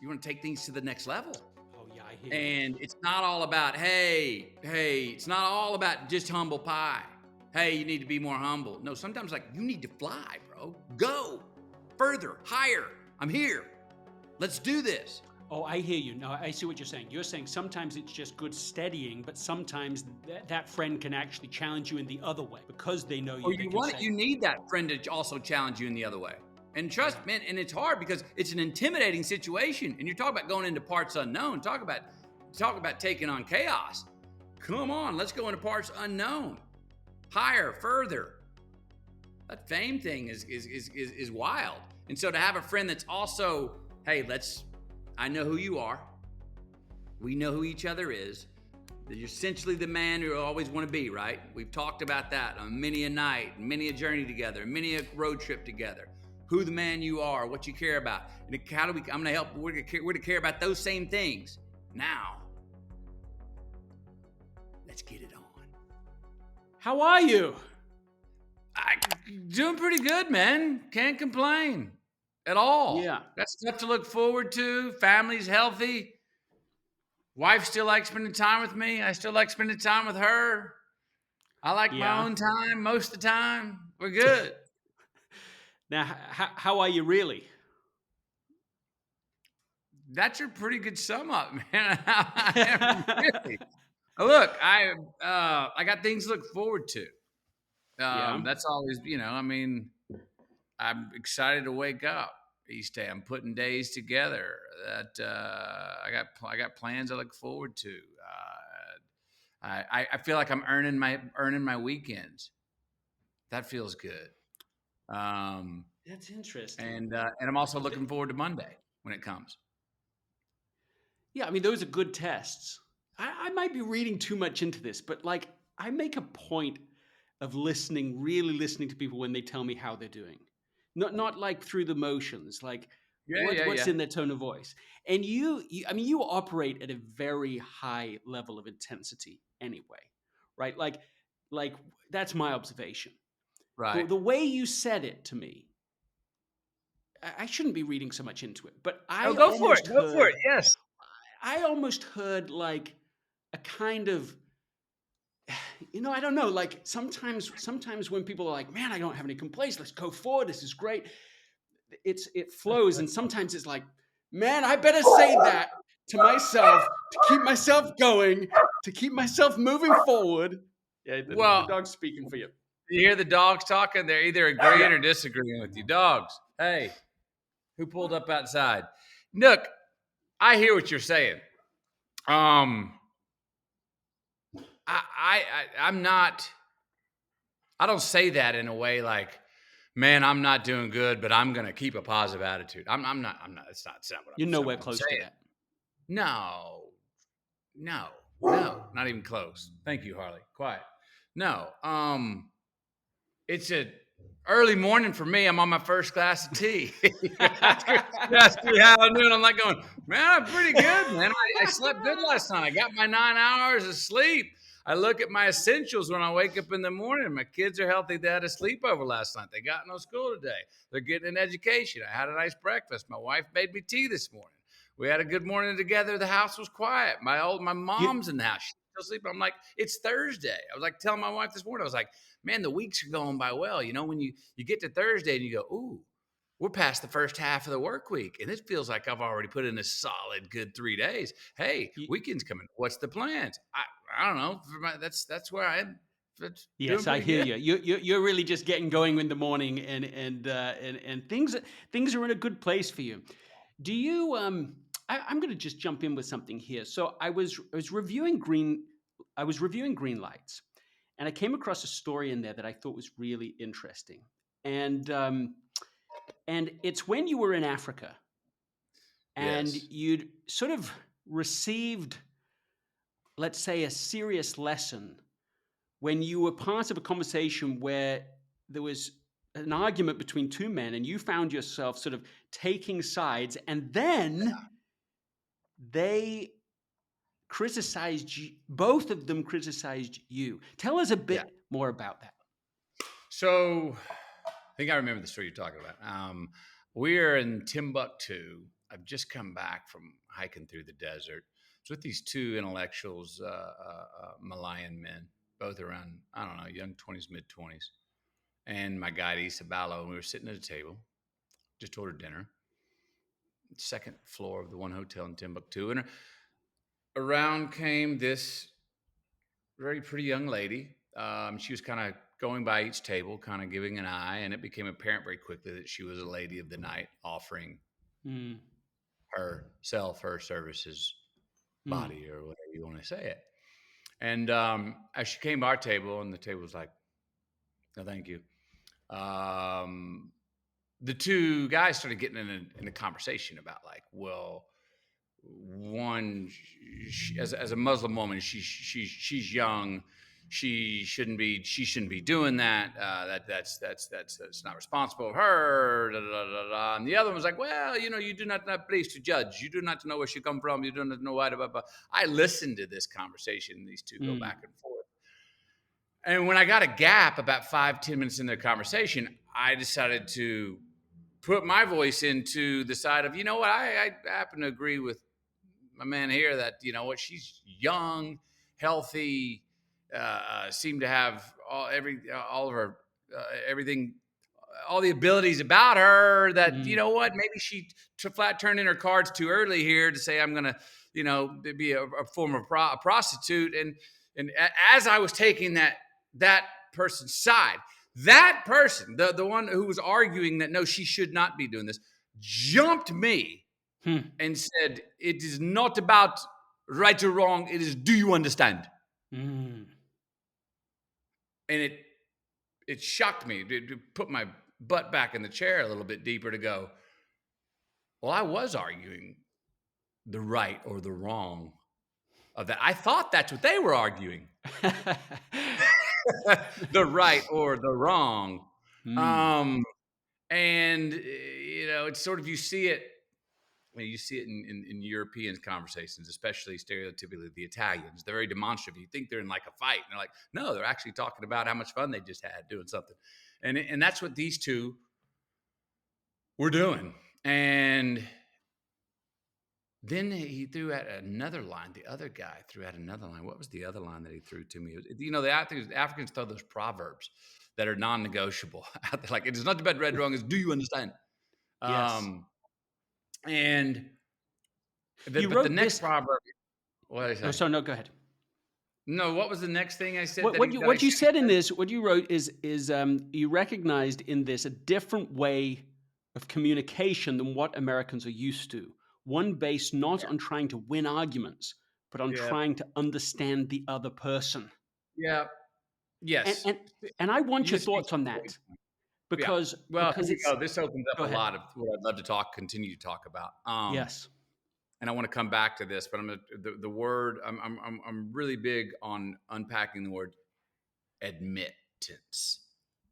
You want to take things to the next level. Oh, yeah, I hear you. And it's not all about, hey, it's not all about just humble pie. Hey, you need to be more humble. No, sometimes like you need to fly, bro. Go further, higher. I'm here. Let's do this. Oh, I hear you. No, I see what you're saying. You're saying sometimes it's just good steadying, but sometimes that friend can actually challenge you in the other way because they know you. Or you need that friend to also challenge you in the other way. And trust, man, and it's hard because it's an intimidating situation. And you're talking about going into parts unknown. Talk about taking on chaos. Come on, let's go into parts unknown. Higher, further. That fame thing is wild. And so to have a friend that's also, hey, I know who you are. We know who each other is. You're essentially the man you always want to be, right? We've talked about that on many a night, many a journey together, many a road trip together. Who the man you are, what you care about. And I'm going to help, we're to care about those same things. Now, let's get it on. How are you? Doing pretty good, man. Can't complain at all. Yeah. Got stuff to look forward to. Family's healthy. Wife still likes spending time with me. I still like spending time with her. I like my own time most of the time. We're good. Now, how are you really? That's a pretty good sum up, man. Really. Look, I got things to look forward to. That's always, I'm excited to wake up each day. I'm putting days together that I got plans I look forward to. I feel like I'm earning my weekends. That feels good. That's interesting. And I'm also looking forward to Monday when it comes. Yeah, I mean, those are good tests. I might be reading too much into this, but like I make a point of really listening to people when they tell me how they're doing. Not like through the motions, like what's in their tone of voice. And you operate at a very high level of intensity anyway, right? Like that's my observation. Right. The way you said it to me, I shouldn't be reading so much into it, but go for it. Yes. I almost heard like a kind of, I don't know, like sometimes when people are like, man, I don't have any complaints, let's go forward, this is great. It flows. And sometimes it's like, man, I better say that to myself to keep myself going, to keep myself moving forward. Yeah, the dog's speaking for you. You hear the dogs talking? They're either agreeing or disagreeing with you. Dogs, hey, who pulled up outside? Look, I hear what you're saying. I'm not. I don't say that in a way like, man, I'm not doing good, but I'm gonna keep a positive attitude. I'm not. It's not what You're nowhere close to that. No, not even close. Thank you, Harley. Quiet. No. It's a early morning for me. I'm on my first glass of tea. Ask me how I'm doing. I'm like going, man, I'm pretty good, man. I slept good last night. I got my 9 hours of sleep. I look at my essentials when I wake up in the morning. My kids are healthy. They had a sleepover last night. They got no school today. They're getting an education. I had a nice breakfast. My wife made me tea this morning. We had a good morning together. The house was quiet. My mom's in the house. She's still sleeping. I'm like, it's Thursday. I was like telling my wife this morning, I was like, man, the weeks are going by well. When you get to Thursday and you go, ooh, we're past the first half of the work week. And it feels like I've already put in a solid good 3 days. Hey, weekend's coming. What's the plans? I don't know. That's where I am. Yes, I hear you. You're really just getting going in the morning and things are in a good place for you. Do you, I'm going to just jump in with something here. So I was reviewing Greenlights. And I came across a story in there that I thought was really interesting. And it's when you were in Africa and you'd sort of received, let's say, a serious lesson when you were part of a conversation where there was an argument between two men and you found yourself sort of taking sides, and then they criticized you. Both of them criticized you. Tell us a bit more about that. So I think I remember the story you're talking about. We're in Timbuktu I've just come back from hiking through the desert. It's with these two intellectuals, Malayan men, both around, I don't know, young 20s, mid 20s. And my guide, Isabalo, and we were sitting at a table, just ordered dinner, second floor of the one hotel in Timbuktu. And around came this very pretty young lady. She was kind of going by each table, kind of giving an eye, and it became apparent very quickly that she was a lady of the night, offering herself, her services, body, or whatever you want to say it. And as she came to our table, and the table was like, no, thank you. The two guys started getting in a conversation about like, well, one, as a Muslim woman, she's young. She shouldn't be doing that. That's not responsible of her. Da, da, da, da. And the other one was like, well, you do not have place to judge. You do not know where she come from. You do not know why. Blah, blah, blah. I listened to this conversation. These two go back and forth. And when I got a gap about 5-10 minutes in their conversation, I decided to put my voice into the side of, what, I happen to agree with my man here that, she's young, healthy, seemed to have all of her, everything, all the abilities about her that, maybe she flat turned in her cards too early here to say, I'm going to, be a form of a prostitute. And as I was taking that person's side, that person, the one who was arguing that, no, she should not be doing this, jumped me and said, it is not about right or wrong. It is, do you understand? And it shocked me to put my butt back in the chair a little bit deeper to go, well, I was arguing the right or the wrong of that. I thought that's what they were arguing. The right or the wrong. And it's sort of, you see it in European conversations, especially stereotypically the Italians. They're very demonstrative. You think they're in like a fight, and they're like, no, they're actually talking about how much fun they just had doing something. And that's what these two were doing. And then he threw out another line. The other guy threw out another line. What was the other line that he threw to me? The Africans throw those proverbs that are non-negotiable out there. Like, it is not about red, wrong. It's, do you understand? Yes. And the next proverb. What did I say? Oh, so no, go ahead. No, what was the next thing I said? What you said in this, what you wrote is you recognized in this a different way of communication than what Americans are used to. One based not on trying to win arguments, but on trying to understand the other person. Yeah. Yes. And I want your thoughts on that. Because this opens up a lot of what I'd love to continue to talk about. Yes. And I want to come back to this, but the word I'm really big on unpacking the word admittance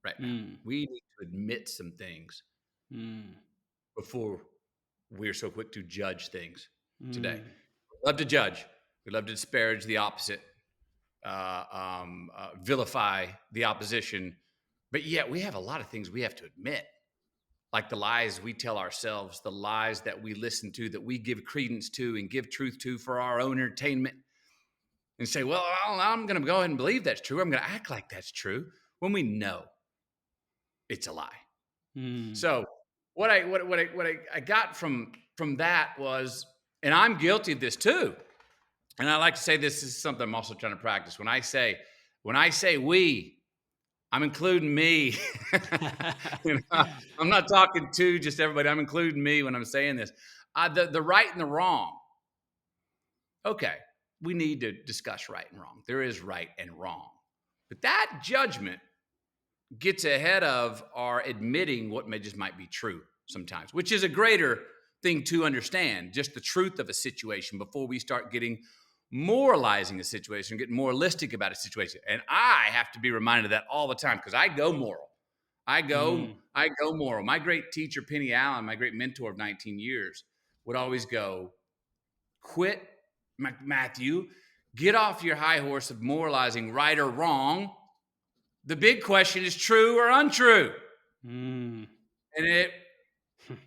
right now. We need to admit some things before we're so quick to judge things today. We love to judge. We love to disparage the opposite, vilify the opposition. But yet we have a lot of things we have to admit, like the lies we tell ourselves, the lies that we listen to, that we give credence to and give truth to for our own entertainment, and say, well, I'm going to go ahead and believe that's true. I'm going to act like that's true when we know it's a lie. So what I got from that was, and I'm guilty of this too, and I like to say this is something I'm also trying to practice. When I say we, I'm including me. I'm not talking to just everybody. I'm including me when I'm saying this. The right and the wrong. Okay, we need to discuss right and wrong. There is right and wrong. But that judgment gets ahead of our admitting what might be true sometimes, which is a greater thing to understand, just the truth of a situation before we start getting moralizing a situation, getting moralistic about a situation. And I have to be reminded of that all the time, because I go moral. I go moral. My great teacher, Penny Allen, my great mentor of 19 years, would always go, quit, Matthew, get off your high horse of moralizing right or wrong. The big question is true or untrue. And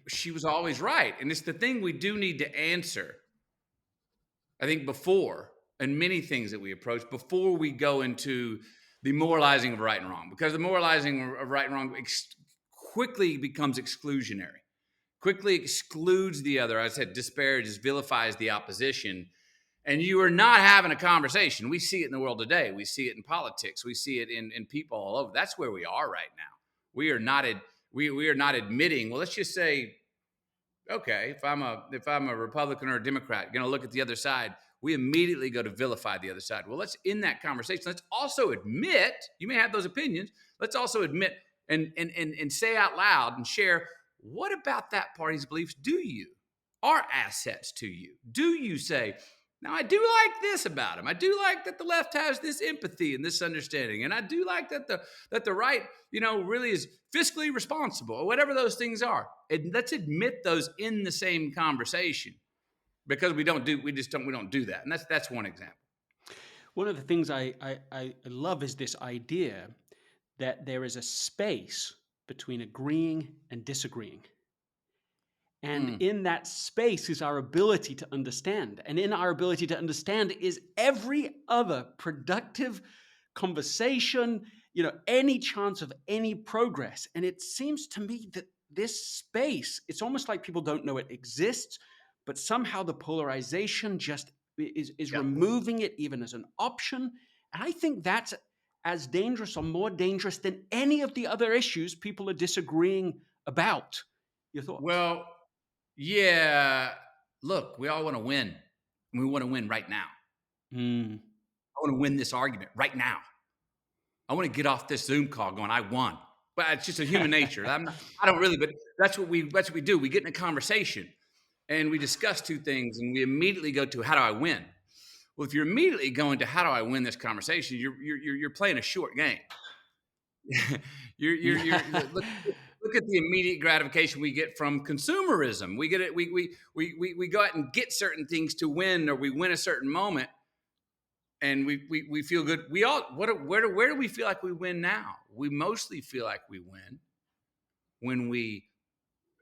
she was always right. And it's the thing we do need to answer, I think, before, and many things that we approach before we go into the moralizing of right and wrong, because the moralizing of right and wrong quickly becomes exclusionary, quickly excludes the other. I said disparages, vilifies the opposition, and you are not having a conversation. We see it in the world today. We see it in politics. We see it in people all over. That's where we are right now. We are not admitting. Well, let's just say, okay, if I'm a Republican or a Democrat, going to look at the other side, we immediately go to vilify the other side. Well, let's in that conversation, let's also admit, you may have those opinions. Let's also admit and say out loud and share, what about that party's beliefs are assets to you? Do you say, now I do like this about him. I do like that the left has this empathy and this understanding. And I do like that the right, really is fiscally responsible, or whatever those things are. And let's admit those in the same conversation, because we don't do that. And that's one example. One of the things I love is this idea that there is a space between agreeing and disagreeing. And in that space is our ability to understand. And in our ability to understand is every other productive conversation, any chance of any progress. And it seems to me that this space, it's almost like people don't know it exists, but somehow the polarization just is removing it even as an option. And I think that's as dangerous or more dangerous than any of the other issues people are disagreeing about. Your thoughts? Well, yeah, look, we all want to win. And we want to win right now. I want to win this argument right now. I want to get off this Zoom call going, I won. But it's just a human nature. I don't really, but that's what we do. We get in a conversation and we discuss two things, and we immediately go to, how do I win? Well, if you're immediately going to, how do I win this conversation? You're playing a short game. Look at the immediate gratification we get from consumerism. We get it. We go out and get certain things to win, or we win a certain moment, and we feel good. Where do we feel like we win now? We mostly feel like we win when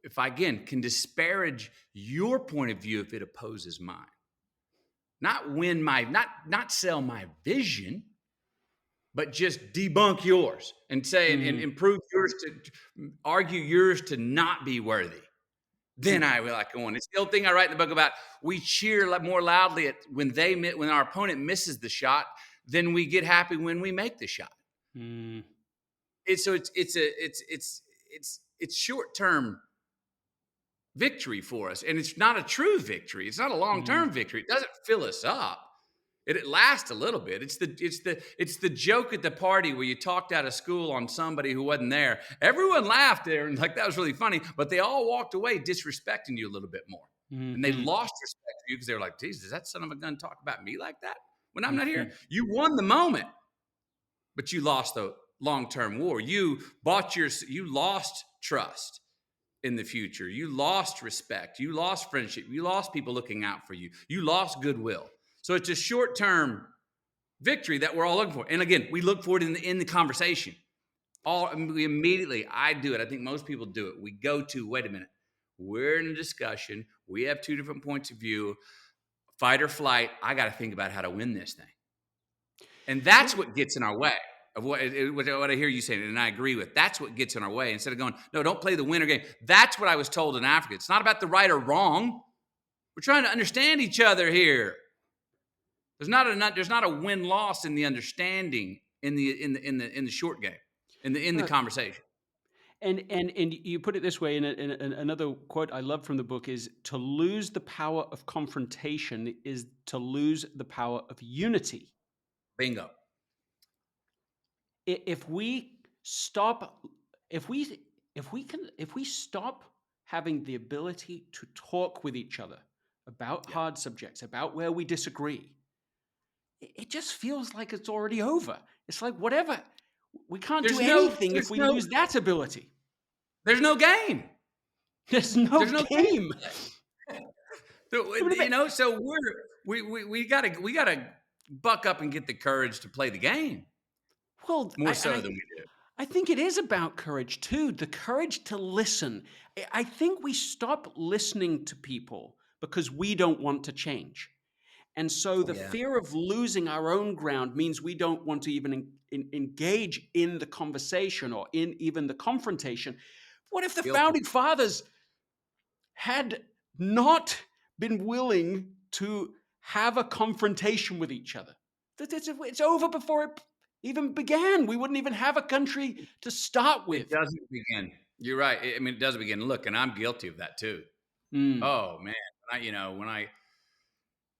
if I again can disparage your point of view if it opposes mine. Not win not sell my vision, but just debunk yours and say and improve yours, to argue yours to not be worthy. Then I will like going. It's the old thing I write in the book about. We cheer more loudly when our opponent misses the shot than we get happy when we make the shot. It's short-term victory for us, and it's not a true victory. It's not a long-term victory. It doesn't fill us up. It lasts a little bit. It's the joke at the party where you talked out of school on somebody who wasn't there. Everyone laughed there and like that was really funny, but they all walked away disrespecting you a little bit more. And they lost respect for you because they were like, "Geez, does that son of a gun talk about me like that when I'm not here?" You won the moment, but you lost the long-term war. You lost trust in the future. You lost respect. You lost friendship. You lost people looking out for you. You lost goodwill. So it's a short-term victory that we're all looking for. And again, we look for it in the conversation. I do it. I think most people do it. We go to, wait a minute, we're in a discussion. We have two different points of view, fight or flight. I got to think about how to win this thing. And that's what gets in our way of what I hear you saying, and I agree with. That's what gets in our way. Instead of going, no, don't play the winner game. That's what I was told in Africa. It's not about the right or wrong. We're trying to understand each other here. There's not a win-loss in the understanding in the short game, in the conversation. And you put it this way, and another quote I love from the book is, to lose the power of confrontation is to lose the power of unity. Bingo. If we stop having the ability to talk with each other about hard subjects, about where we disagree, it just feels like it's already over. It's like, whatever. We can't do anything if we lose that ability. There's no game. There's no game. So we gotta buck up and get the courage to play the game. Well, more so than we do. I think it is about courage too, the courage to listen. I think we stop listening to people because we don't want to change. And so the Yeah. fear of losing our own ground means we don't want to even engage in the conversation or in even the confrontation. What if the Guilty. founding fathers had not been willing to have a confrontation with each other? It's over before it even began. We wouldn't even have a country to start It with. doesn't begin. You're right. I mean, it doesn't begin. Look, and I'm guilty of that too. Mm, Oh man, when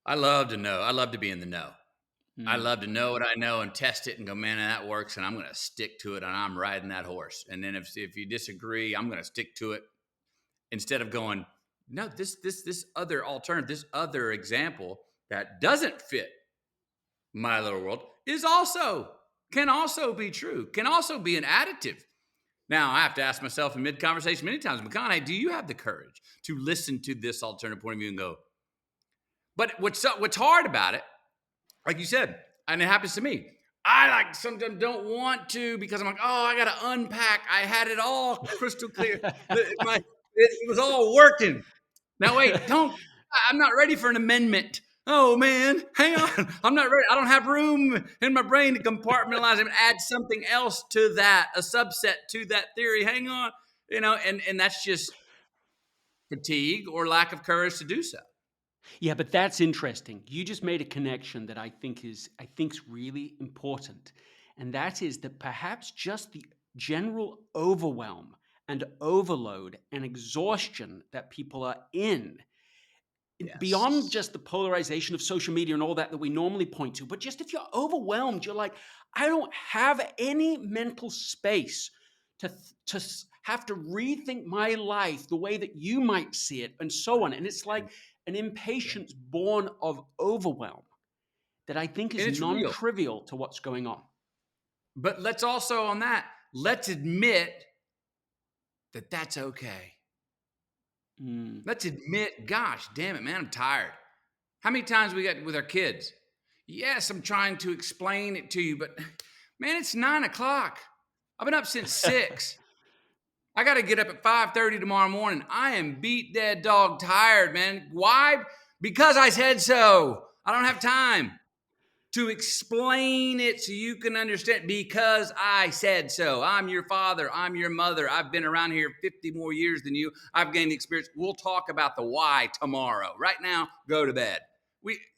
I love to know. I love to be in the know. I mm. love to know what I know and test it and go, man, that works, and I'm going to stick to it, and I'm riding that horse. And then if you disagree, I'm going to stick to it instead of going, no, this other alternative, this other example that doesn't fit my little world can also be true, can also be an additive. Now, I have to ask myself in mid-conversation many times, McConaughey, do you have the courage to listen to this alternative point of view and go, but what's hard about it, like you said, and it happens to me, I sometimes don't want to because I'm like, oh, I got to unpack. I had it all crystal clear. It was all working. Now, wait, I'm not ready for an amendment. Oh, man, hang on. I'm not ready. I don't have room in my brain to compartmentalize and add something else to that, a subset to that theory. Hang on. And that's just fatigue or lack of courage to do so. Yeah, but that's interesting. You just made a connection that I think's really important. And that is that perhaps just the general overwhelm and overload and exhaustion that people are in, beyond Yes. just the polarization of social media and all that we normally point to, but just if you're overwhelmed, you're like, I don't have any mental space to have to rethink my life the way that you might see it, and so on. And it's like an impatience born of overwhelm that I think And is it's real. non-trivial to what's going on. But let's admit that that's okay. Mm. Let's admit, gosh, damn it, man, I'm tired. How many times we got with our kids? Yes, I'm trying to explain it to you, but man, it's 9:00. I've been up since 6. I got to get up at 5:30 tomorrow morning. I am beat dead dog tired, man. Why? Because I said so. I don't have time to explain it so you can understand, because I said so. I'm your father. I'm your mother. I've been around here 50 more years than you. I've gained experience. We'll talk about the why tomorrow. Right now, go to bed.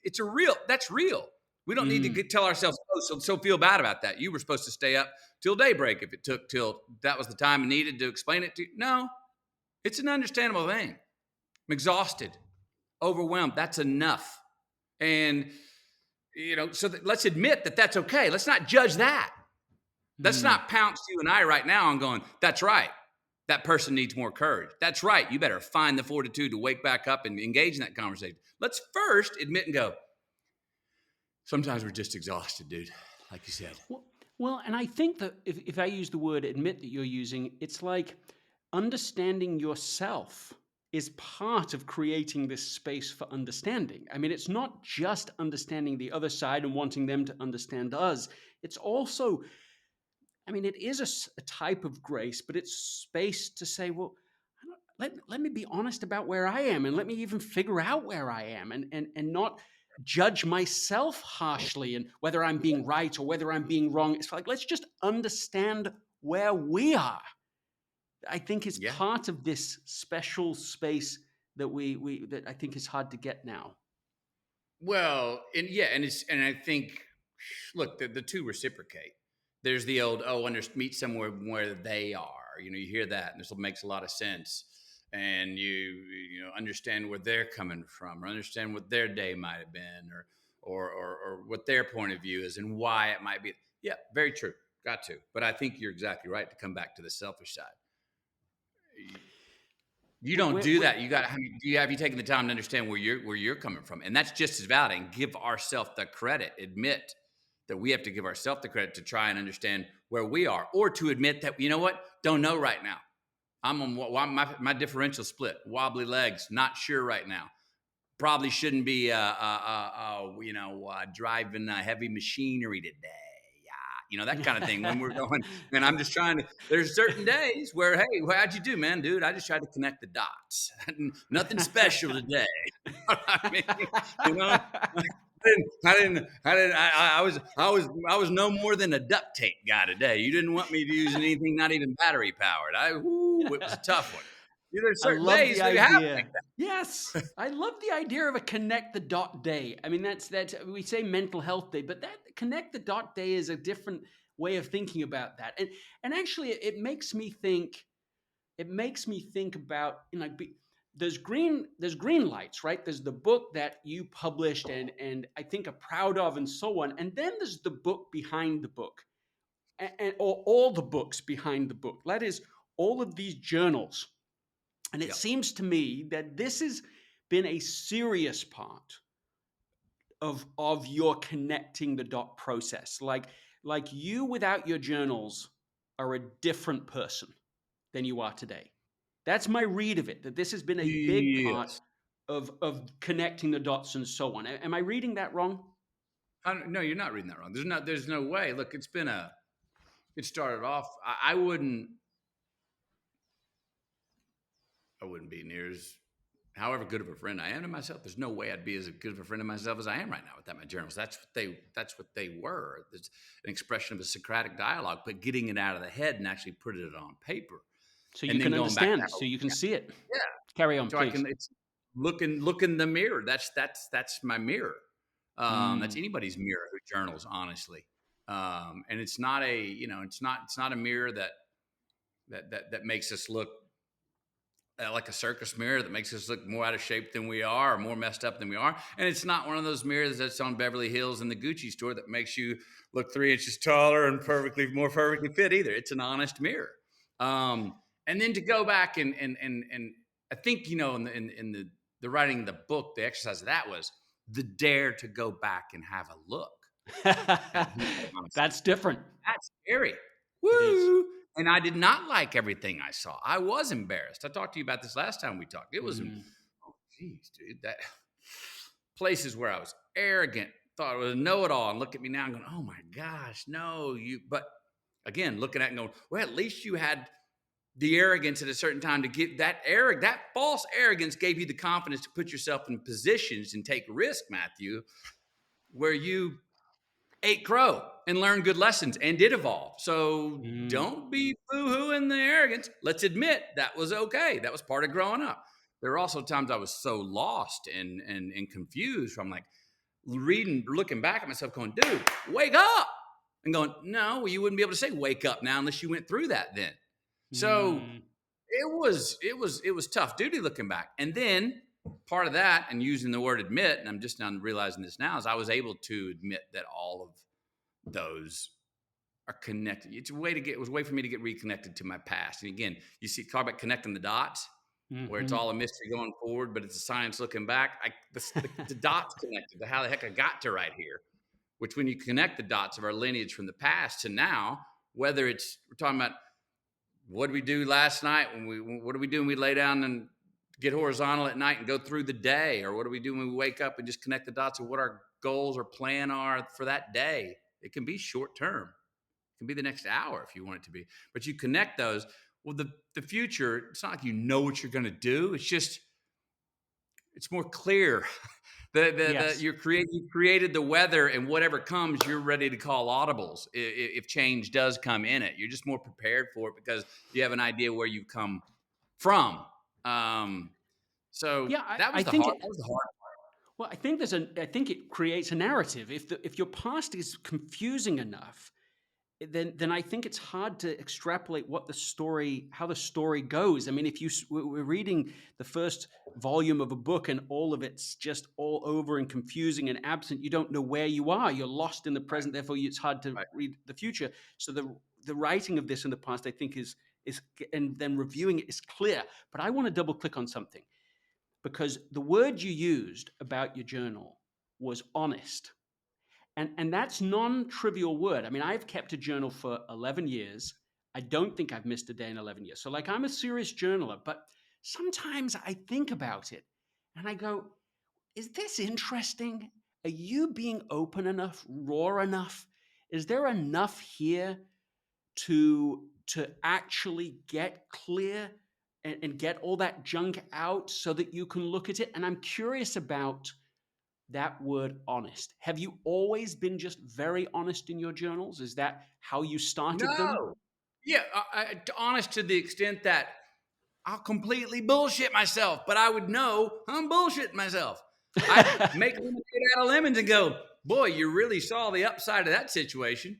That's real. We don't need to tell ourselves, oh, so feel bad about that. You were supposed to stay up till daybreak if it took till that was the time needed to explain it to you. No, it's an understandable thing. I'm exhausted, overwhelmed. That's enough. And so let's admit that that's okay. Let's not judge that. Let's not pounce you and I right now on going, that's right. That person needs more courage. That's right. You better find the fortitude to wake back up and engage in that conversation. Let's first admit and go, sometimes we're just exhausted, dude, like you said. Well, and I think that if I use the word admit that you're using, it's like understanding yourself is part of creating this space for understanding. I mean, it's not just understanding the other side and wanting them to understand us. It's also, I mean, it is a type of grace, but it's space to say, well, let me be honest about where I am, and let me even figure out where I am, and not judge myself harshly and whether I'm being right or whether I'm being wrong. It's like, let's just understand where we are. I think is part of this special space that that I think is hard to get now. Well, and I think, look, the two reciprocate. There's the old, meet somewhere where they are. You hear that, and this makes a lot of sense. And you understand where they're coming from, or understand what their day might have been, or what their point of view is, and why it might be. Yeah, very true. Got to. But I think you're exactly right to come back to the selfish side. You don't do that. Have you taken the time to understand where you're coming from? And that's just as valid. And give ourselves the credit. Admit that we have to give ourselves the credit to try and understand where we are, or to admit that, don't know right now. I'm on my differential split, wobbly legs, not sure right now. Probably shouldn't be driving heavy machinery today. that kind of thing. When we're going, and I'm just trying to. There's certain days where, hey, how'd you do, man, dude? I just tried to connect the dots. Nothing special today. You know what I mean? You know. I was no more than a duct tape guy today. You didn't want me to use anything, not even battery powered. It was a tough one. There's I certain love days the that you have idea. like that. Yes, I love the idea of a connect the dot day. I mean, that's we say mental health day, but that connect the dot day is a different way of thinking about that. And actually, it makes me think. It makes me think about there's Greenlights, right? There's the book that you published and I think are proud of and so on, and then there's the book behind the book, or all the books behind the book. That is all of these journals. And it seems to me that this has been a serious part of your connecting the dot process. Like you without your journals are a different person than you are today. That's my read of it, that this has been a big part of connecting the dots and so on. Am I reading that wrong? No, you're not reading that wrong. There's no way. Look, it started off, I wouldn't be near as, however good of a friend I am to myself. There's no way I'd be as good of a friend to myself as I am right now without my journals. That's what they were. It's an expression of a Socratic dialogue, but getting it out of the head and actually putting it on paper. So you can understand, so you can see it. Yeah. Carry on, so please. It's look in the mirror. That's my mirror. That's anybody's mirror who journals, honestly. And it's not it's not a mirror that makes us look like a circus mirror, that makes us look more out of shape than we are, or more messed up than we are. And it's not one of those mirrors that's on Beverly Hills in the Gucci store that makes you look 3 inches taller and more perfectly fit either. It's an honest mirror. And then to go back and I think, in the writing of the book, the exercise of that was the dare to go back and have a look. That's different. That's scary. Woo! And I did not like everything I saw. I was embarrassed. I talked to you about this last time we talked. It was, oh, geez, dude, that places where I was arrogant, thought I was a know-it-all, and look at me now and going, oh my gosh, no, but again, looking at it and going, well, at least you had the arrogance at a certain time to get that false arrogance gave you the confidence to put yourself in positions and take risk, Matthew, where you ate crow and learned good lessons and did evolve. So don't be boo-hooing the arrogance. Let's admit that was okay. That was part of growing up. There were also times I was so lost and confused from looking back at myself going, dude, wake up. And going, no, well, you wouldn't be able to say wake up now unless you went through that then. So it was tough duty looking back. And then part of that, and using the word admit, and I'm just now realizing this now, is I was able to admit that all of those are connected. It was a way for me to get reconnected to my past. And again, you see, talk about connecting the dots, where it's all a mystery going forward, but it's a science looking back. The dots connected to how the heck I got to right here. Which, when you connect the dots of our lineage from the past to now, whether we're talking about what did we do last night what do we do when we lay down and get horizontal at night and go through the day, or what do we do when we wake up and just connect the dots of what our goals or plan are for that day? It can be short term. It can be the next hour if you want it to be, but you connect those. Well, the future, it's not like you know what you're going to do. It's just, it's more clear. You created the weather, and whatever comes, you're ready to call audibles if change does come in it. You're just more prepared for it because you have an idea where you come from. So yeah, that was the hard part. Well, I think it creates a narrative. If your past is confusing enough, then I think it's hard to extrapolate how the story goes. I mean, if we're reading the first volume of a book and all of it's just all over and confusing and absent, you don't know where you are. You're lost in the present. Therefore, it's hard to read the future. So the writing of this in the past, I think, is and then reviewing it is clear. But I want to double click on something, because the word you used about your journal was honest. And that's non-trivial word. I mean, I've kept a journal for 11 years. I don't think I've missed a day in 11 years. So I'm a serious journaler, but sometimes I think about it and I go, is this interesting? Are you being open enough, raw enough? Is there enough here to actually get clear and get all that junk out so that you can look at it? And I'm curious about that word honest. Have you always been just very honest in your journals? Is that how you started them? No. Yeah, honest to the extent that I'll completely bullshit myself, but I would know I'm bullshitting myself. I make lemonade out of lemons and go, boy, you really saw the upside of that situation.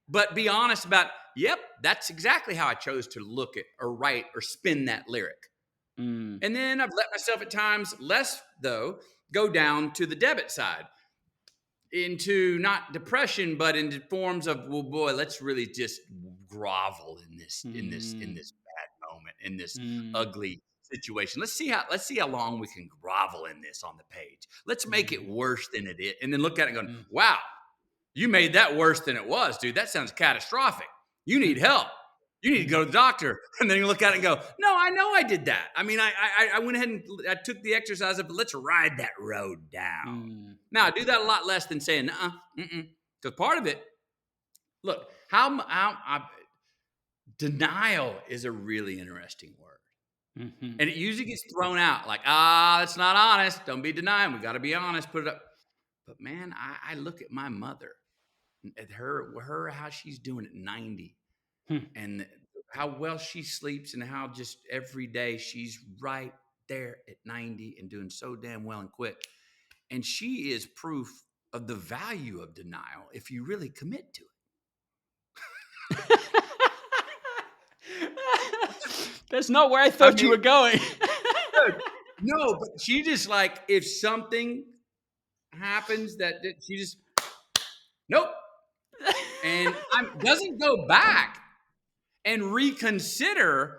But be honest about, yep, that's exactly how I chose to look at or write or spin that lyric. And then I've let myself at times, less though, go down to the debit side into not depression, but into forms of, well, boy, let's really just grovel in this bad moment, in this ugly situation. Let's see how long we can grovel in this on the page. Let's make it worse than it is. And then look at it and go, wow, you made that worse than it was, dude. That sounds catastrophic. You need help. You need to go to the doctor. And then you look at it and go, no, I know I did that. I mean, I went ahead and I took the exercise of, let's ride that road down. Now, I do that a lot less than saying, because part of it, look, denial is a really interesting word. And it usually gets thrown out like, that's not honest. Don't be denying. We got to be honest. Put it up. But man, I look at my mother, at her, how she's doing at 90. And how well she sleeps and how just every day she's right there at 90 and doing so damn well and quick. And she is proof of the value of denial if you really commit to it. That's not where I thought you were going. No, but she just like, if something happens that she just, nope. And doesn't go back and reconsider,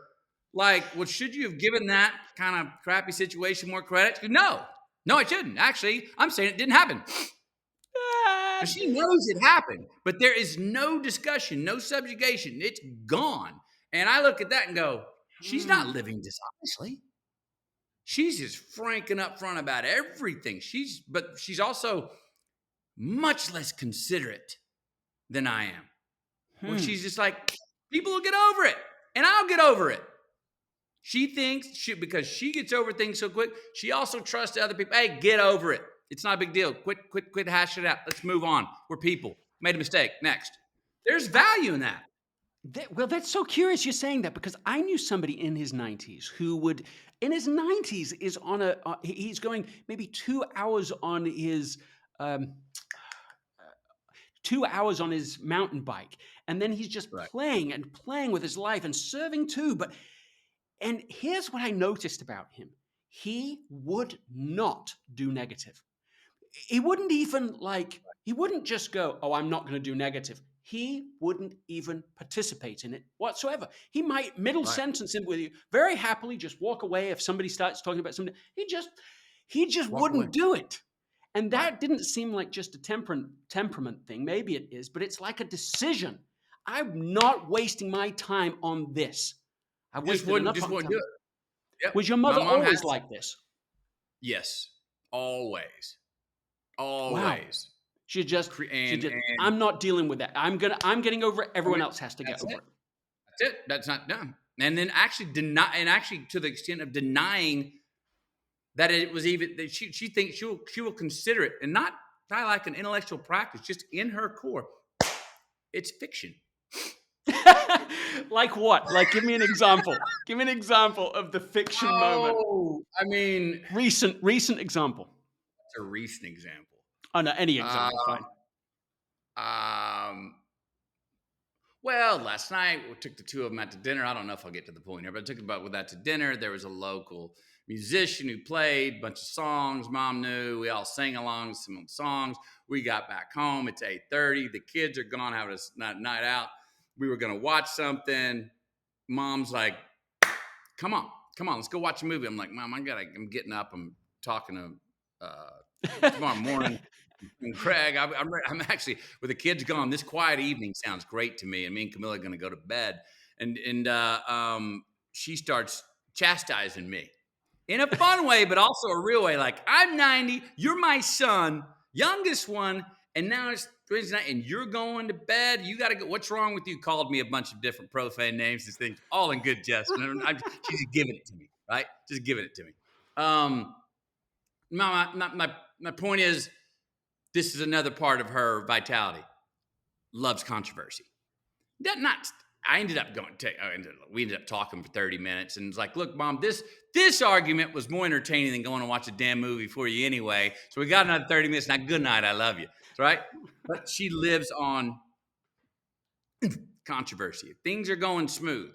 like, well, should you have given that kind of crappy situation more credit? No, I shouldn't. Actually, I'm saying it didn't happen. But she knows it happened, but there is no discussion, no subjugation. It's gone. And I look at that and go, she's not living dishonestly. She's just franking up front about everything. But she's also much less considerate than I am. Where she's just like, people will get over it, and I'll get over it. She thinks, because she gets over things so quick, she also trusts other people. Hey, get over it. It's not a big deal. Quit hashing it out. Let's move on. We're people. Made a mistake. Next. There's value in that. Well, that's so curious you're saying that, because I knew somebody in his 90s who would, in his 90s, is on he's going maybe 2 hours on his 2 hours on his mountain bike. And then he's just playing and playing with his life and serving too. And here's what I noticed about him. He would not do negative. He wouldn't even he wouldn't just go, oh, I'm not going to do negative. He wouldn't even participate in it whatsoever. He might sentence it with you very happily, just walk away if somebody starts talking about something. He just wouldn't do it. And that didn't seem like just a temperament thing. Maybe it is, but it's like a decision. I'm not wasting my time on this. I wasted enough time. Do it. Yep. Was your mother always like this? Yes, always. Wow. She just, I'm not dealing with that. I'm getting over it. Everyone else has to get over it. That's it. That's not done. And then actually to the extent of denying that it was even that she thinks she will consider it, and not like an intellectual practice, just in her core, it's fiction. Like what? Like, give me an example. Give me an example of the fiction moment. I mean, recent example. It's a recent example. Oh no, any example, fine. Well, last night we took the two of them out to dinner. I don't know if I'll get to the point here, but I took them with that to dinner. There was a local musician who played a bunch of songs Mom knew. We all sang along to some songs. We got back home. It's 8:30. The kids are gone having a night out. We were going to watch something. Mom's like, come on, let's go watch a movie. I'm like, Mom, I'm getting up. I'm talking to tomorrow morning. And Craig, I'm actually, with the kids gone, this quiet evening sounds great to me. And me and Camilla are going to go to bed. And she starts chastising me in a fun way, but also a real way. Like, I'm 90, you're my son, youngest one. And now Wednesday night and you're going to bed. You got to go. What's wrong with you? Called me a bunch of different profane names and things, all in good jest. She's giving it to me, right? Just giving it to me. My point is, this is another part of her vitality. Loves controversy. We ended up talking for 30 minutes and it's like, look, Mom, this argument was more entertaining than going to watch a damn movie for you anyway. So we got another 30 minutes. Now, good night. I love you. Right? But she lives on controversy. If things are going smooth,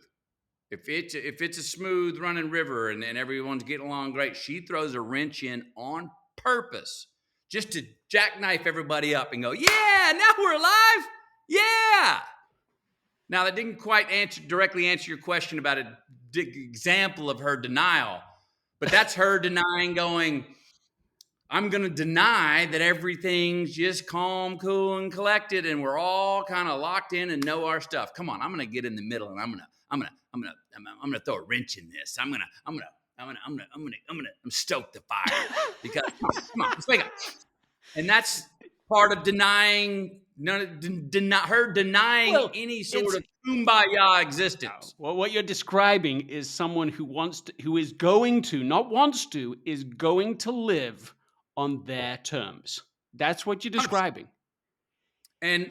if it's a smooth running river and everyone's getting along great, she throws a wrench in on purpose just to jackknife everybody up and go, yeah, now we're alive. Yeah. Now, that didn't quite directly answer your question about an example of her denial, but that's her denying going, I'm going to deny that everything's just calm, cool, and collected, and we're all kind of locked in and know our stuff. Come on, I'm going to get in the middle, and I'm going to throw a wrench in this. I'm going to stoke the fire because come on, let's wake up. And that's part of denying. Her denying any sort of kumbaya existence. Well, what you're describing is someone who is going to live on their terms. That's what you're describing. And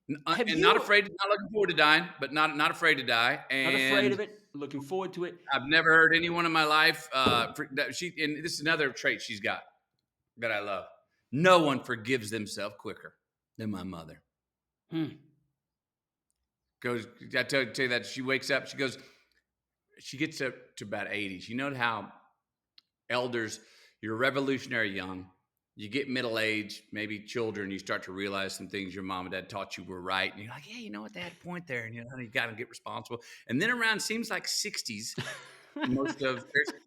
not looking forward to dying, but not afraid to die. And not afraid of it. Looking forward to it. I've never heard anyone in my life. And this is another trait she's got that I love. No one forgives themselves quicker than my mother. I tell you that she wakes up, she gets up to about 80s. You know how elders, you're revolutionary young, you get middle age, maybe children, you start to realize some things your mom and dad taught you were right. And you're like, yeah, you know what, they had a point there. And you got to get responsible. And then around seems like 60s, most of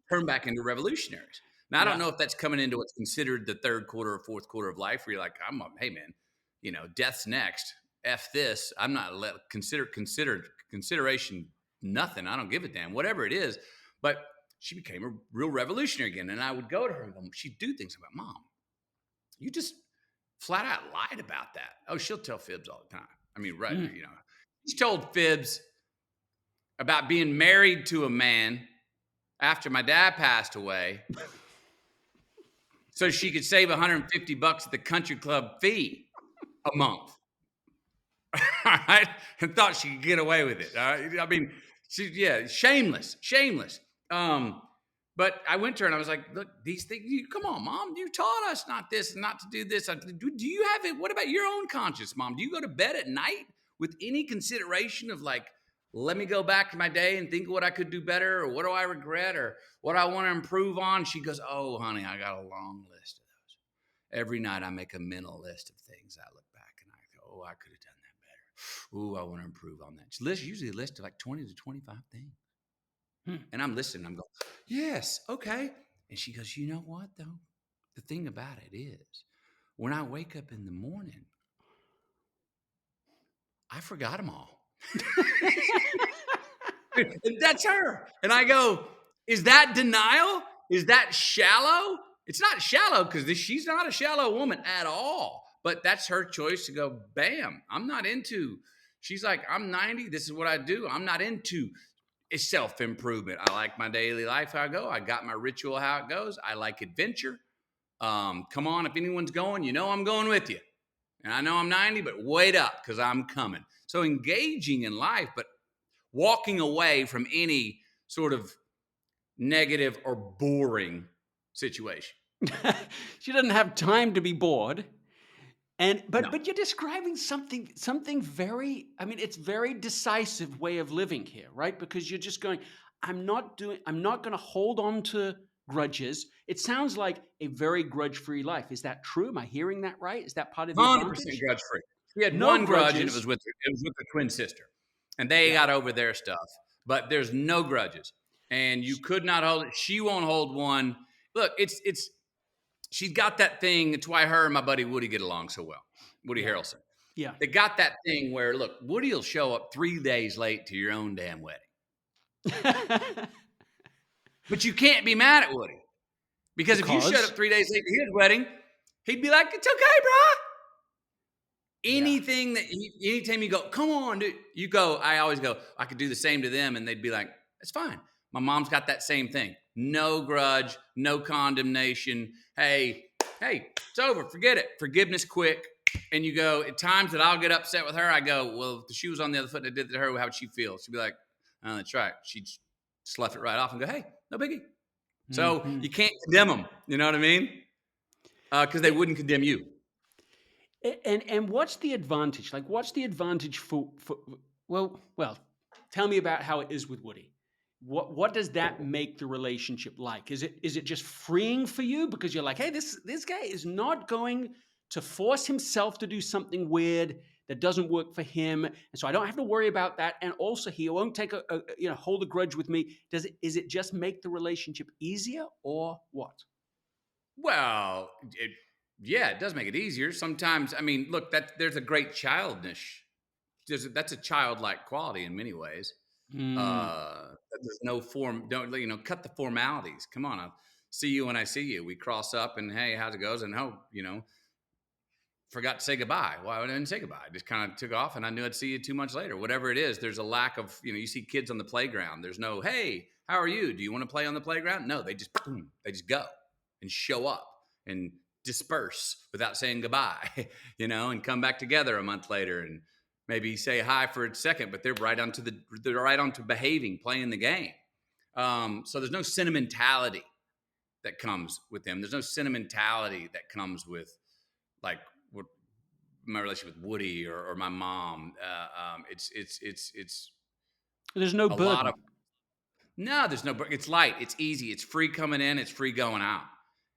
turn back into revolutionaries. Now, I don't know if that's coming into what's considered the third quarter or fourth quarter of life where you're like, hey man, death's next. F this. I'm not consideration nothing. I don't give a damn. Whatever it is. But she became a real revolutionary again. And I would go to her and go, she'd do things about, Mom, you just flat out lied about that. Oh, she'll tell fibs all the time. I mean, right. She's told fibs about being married to a man after my dad passed away so she could save $150 at the country club fee a month. All right. And thought she could get away with it. All right. I mean, shameless. But I went to her and I was like, look, these things, come on, Mom, you taught us not this and not to do this. Do you have it? What about your own conscience, Mom? Do you go to bed at night with any consideration of like, let me go back to my day and think of what I could do better, or what do I regret, or what I want to improve on? She goes, oh, honey, I got a long list of those. Every night I make a mental list of things. I look back and I go, oh, I could have done that better. Ooh, I want to improve on that. She lists usually a list of like 20 to 25 things. And I'm listening. I'm going, yes, okay. And she goes, you know what, though? The thing about it is, when I wake up in the morning, I forgot them all. And that's her. And I go, is that denial? Is that shallow? It's not shallow because she's not a shallow woman at all. But that's her choice to go, bam, I'm not into. She's like, I'm 90. This is what I do. I'm not into self-improvement. I like my daily life, how I go. I got my ritual, how it goes. I like adventure. Come on, if anyone's going, I'm going with you. And I know I'm 90, but wait up because I'm coming. So engaging in life, but walking away from any sort of negative or boring situation. She doesn't have time to be bored. But you're describing something very, it's very decisive way of living here, right? Because you're just going, I'm not going to hold on to grudges. It sounds like a very grudge-free life. Is that true? Am I hearing that right? Is that part of the 100% advantage? grudge-free. We had one grudge, and it was with the twin sister, and they got over their stuff. But there's no grudges, and you could not hold it. She won't hold one. Look, she's got that thing. It's why her and my buddy Woody get along so well. Woody Harrelson. Yeah. They got that thing where, look, Woody will show up 3 days late to your own damn wedding. But you can't be mad at Woody. Because if you showed up 3 days late to his wedding, he'd be like, it's okay, bro. Anything anytime you go, come on, dude, you go, I always go, I could do the same to them. And they'd be like, it's fine. My mom's got that same thing. No grudge, no condemnation. Hey, it's over. Forget it. Forgiveness quick. And you go, at times that I'll get upset with her, I go, well, if the shoe was on the other foot and I did it to her, how would she feel? She'd be like, oh, that's right. She'd slough it right off and go, hey, no biggie. So you can't condemn them. You know what I mean? Because they wouldn't condemn you. And what's the advantage? Like, what's the advantage for well, tell me about how it is with Woody. What does that make the relationship like? Is it just freeing for you because you're like, hey, this guy is not going to force himself to do something weird that doesn't work for him, and so I don't have to worry about that. And also, he won't take hold a grudge with me. Is it just make the relationship easier, or what? Well, it does make it easier. Sometimes, I mean, look, there's a great childness. That's a childlike quality in many ways. There's no form. Don't cut the formalities. Come on, I'll see you when I see you. We cross up and hey, how's it goes? And forgot to say goodbye. Well, I didn't say goodbye. I just kind of took off, and I knew I'd see you 2 months later. Whatever it is, there's a lack of you see kids on the playground. There's no hey, how are you? Do you want to play on the playground? No, they just go and show up and disperse without saying goodbye, and come back together a month later and maybe say hi for a second, but they're right onto behaving, playing the game. So there's no sentimentality that comes with them. There's no sentimentality that comes with like what my relationship with Woody or my mom. It's there's no burden. Lot of no, there's no. It's light. It's easy. It's free coming in. It's free going out.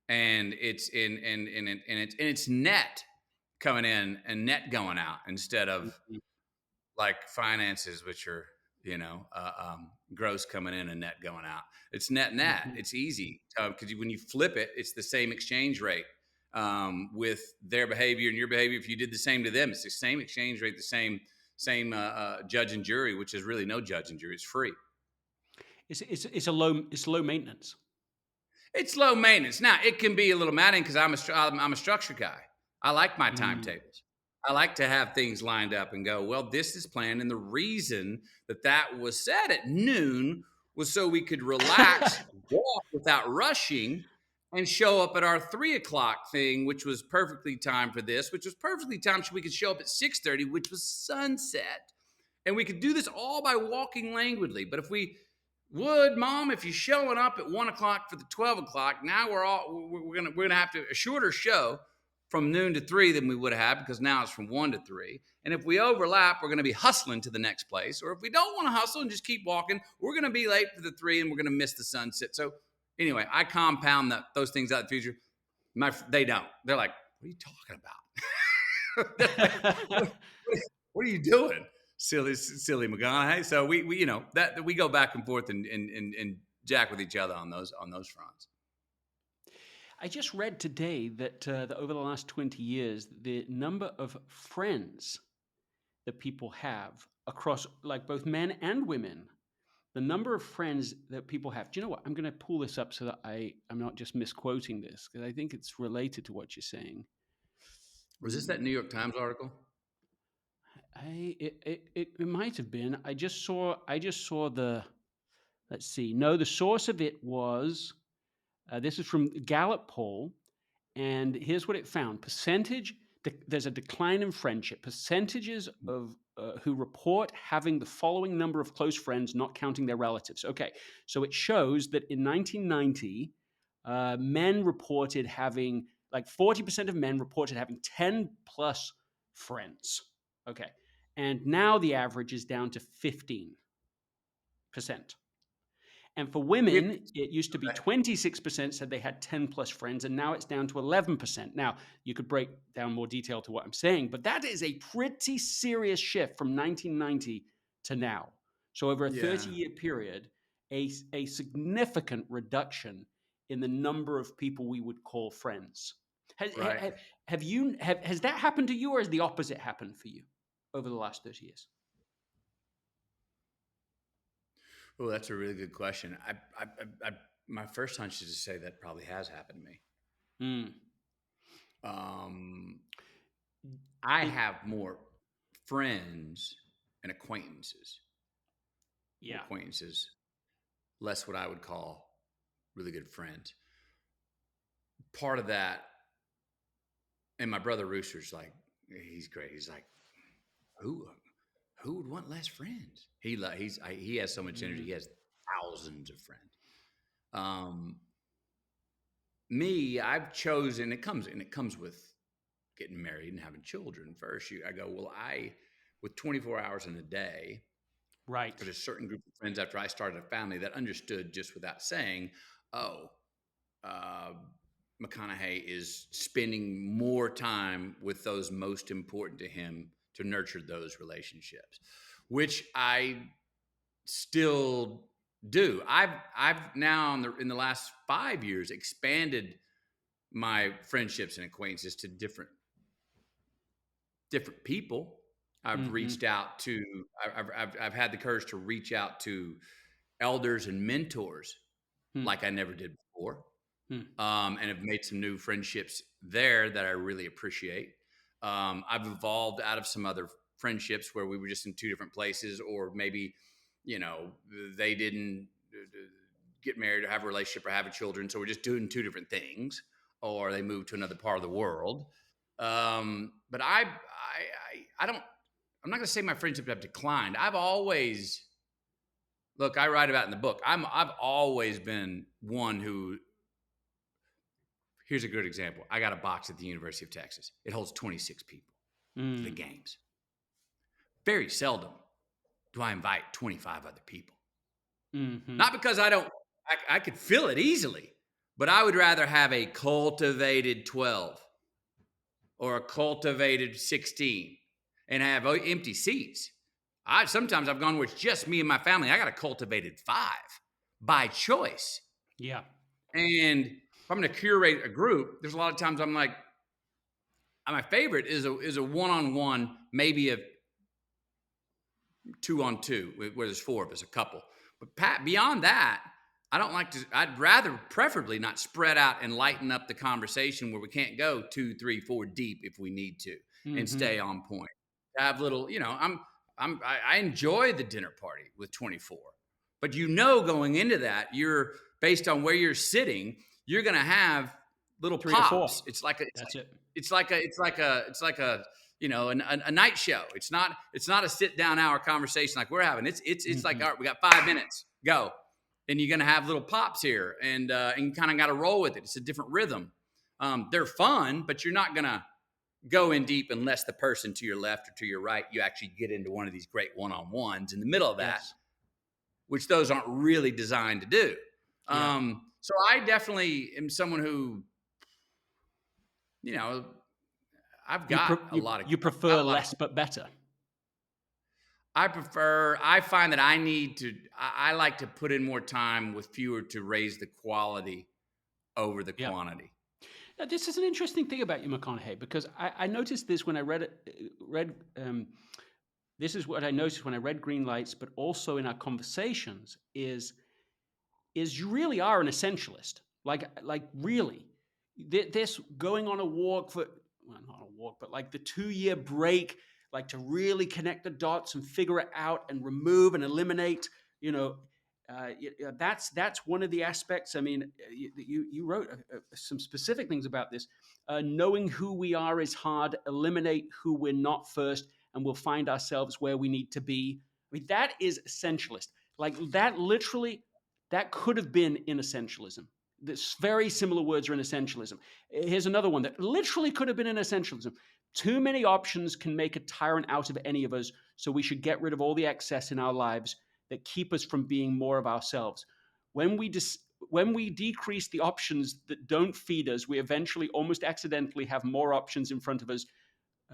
And it's it's net coming in and net going out instead of like finances, which are gross coming in and net going out. It's net. It's easy because when you flip it, it's the same exchange rate with their behavior and your behavior. If you did the same to them, it's the same exchange rate, the same judge and jury, which is really no judge and jury. It's free. It's low maintenance. It's low maintenance. Now, it can be a little maddening because I'm a structure guy. I like my timetables. I like to have things lined up and go, well, this is planned. And the reason that was said at noon was so we could relax, walk without rushing, and show up at our 3:00 thing, which was perfectly timed for this, which was perfectly timed so we could show up at 6:30, which was sunset. And we could do this all by walking languidly. But if Mom, if you're showing up at 1:00 for the 12:00, now we're gonna have to a shorter show from noon to 3 than we would have because now it's from 1 to 3. And if we overlap, we're gonna be hustling to the next place. Or if we don't want to hustle and just keep walking, we're gonna be late for the 3 and we're gonna miss the sunset. So anyway, I compound those things out in the future. They don't. They're like, what are you talking about? What are you doing? Silly McConaughey. So we that we go back and forth and jack with each other on those fronts. I just read today that over the last 20 years, the number of friends that people have across like both men and women, the number of friends that people have. Do you know what? I'm going to pull this up so that I'm not just misquoting this because I think it's related to what you're saying. Was this that New York Times article? It might have been. I just saw the. Let's see. No, the source of it was. This is from Gallup poll, and here's what it found: there's a decline in friendship. Percentages of who report having the following number of close friends, not counting their relatives. Okay, so it shows that in 1990, men reported having 40% of men reported having 10 plus friends. Okay. And now the average is down to 15%. And for women, it used to be 26% said they had 10 plus friends, and now it's down to 11%. Now, you could break down more detail to what I'm saying, but that is a pretty serious shift from 1990 to now. So over a 30-year period, a significant reduction in the number of people we would call friends. Has that happened to you, or has the opposite happened for you over the last 30 years? Oh, that's a really good question. My first hunch is to say that probably has happened to me. I have more friends and acquaintances, more Yeah. acquaintances, less what I would call really good friends. Part of that, and my brother Rooster's like, he's great. He's like, who who would want less friends? He has so much energy. Mm. He has thousands of friends. Um, Me, I've chosen. It comes with getting married and having children. First, I go, well, with 24 hours in a day, Right. there's a certain group of friends after I started a family that understood just without saying, oh, uh, McConaughey is spending more time with those most important to him to nurture those relationships, which I still do. I've now in the last 5 years expanded my friendships and acquaintances to different people. I've Mm-hmm. reached out to. I've had the courage to reach out to elders and mentors Hmm. like I never did before, Hmm. and have made some new friendships there that I really appreciate. I've evolved out of some other friendships where we were just in two different places, or maybe, they didn't get married or have a relationship or have children, so we're just doing two different things, or they moved to another part of the world. But I don't. I'm not going to say my friendships have declined. I've always look. I write about in the book. I've always been one who. Here's a good example. I got a box at the University of Texas. It holds 26 people for the Mm. games. Very seldom do I invite 25 other people. Mm-hmm. Not because I could fill it easily, but I would rather have a cultivated 12 or a cultivated 16 and have empty seats. Sometimes I've gone with just me and my family. I got a cultivated 5 by choice. Yeah. And if I'm going to curate a group, there's a lot of times I'm like, my favorite is a one-on-one, maybe a 2-on-2, where there's 4 of us, a couple. But beyond that, I don't like to. I'd rather, preferably, not spread out and lighten up the conversation where we can't go 2, 3, 4 deep if we need to, and Mm-hmm. stay on point. Have little, I enjoy the dinner party with 24, but going into that, you're based on where you're sitting, you're going to have little 3 to 4. pops. It's like That's it. a night show. It's not a sit down hour conversation like we're having. It's like, all right, we got 5 minutes, go. And you're going to have little pops here, and you kind of got to roll with it. It's a different rhythm. They're fun, but you're not going to go in deep unless the person to your left or to your right, you actually get into one of these great one-on-ones in the middle of that, Yes. which those aren't really designed to do. Yeah. So I definitely am someone who, I've got a lot of. You prefer less but better. I find that I like to put in more time with fewer to raise the quality over the quantity. Now, this is an interesting thing about you, McConaughey, because I noticed this when I read this is what I noticed when I read Greenlights, but also in our conversations is you really are an essentialist. Like really, this going on a walk not a walk, but like the 2-year break, like to really connect the dots and figure it out and remove and eliminate, that's one of the aspects. I mean, you wrote some specific things about this. Knowing who we are is hard. Eliminate who we're not first, and we'll find ourselves where we need to be. I mean, that is essentialist. Like that literally, that could have been in Essentialism. This very similar words are in Essentialism. Here's another one that literally could have been in Essentialism. Too many options can make a tyrant out of any of us, so we should get rid of all the excess in our lives that keep us from being more of ourselves. When we decrease the options that don't feed us, we eventually almost accidentally have more options in front of us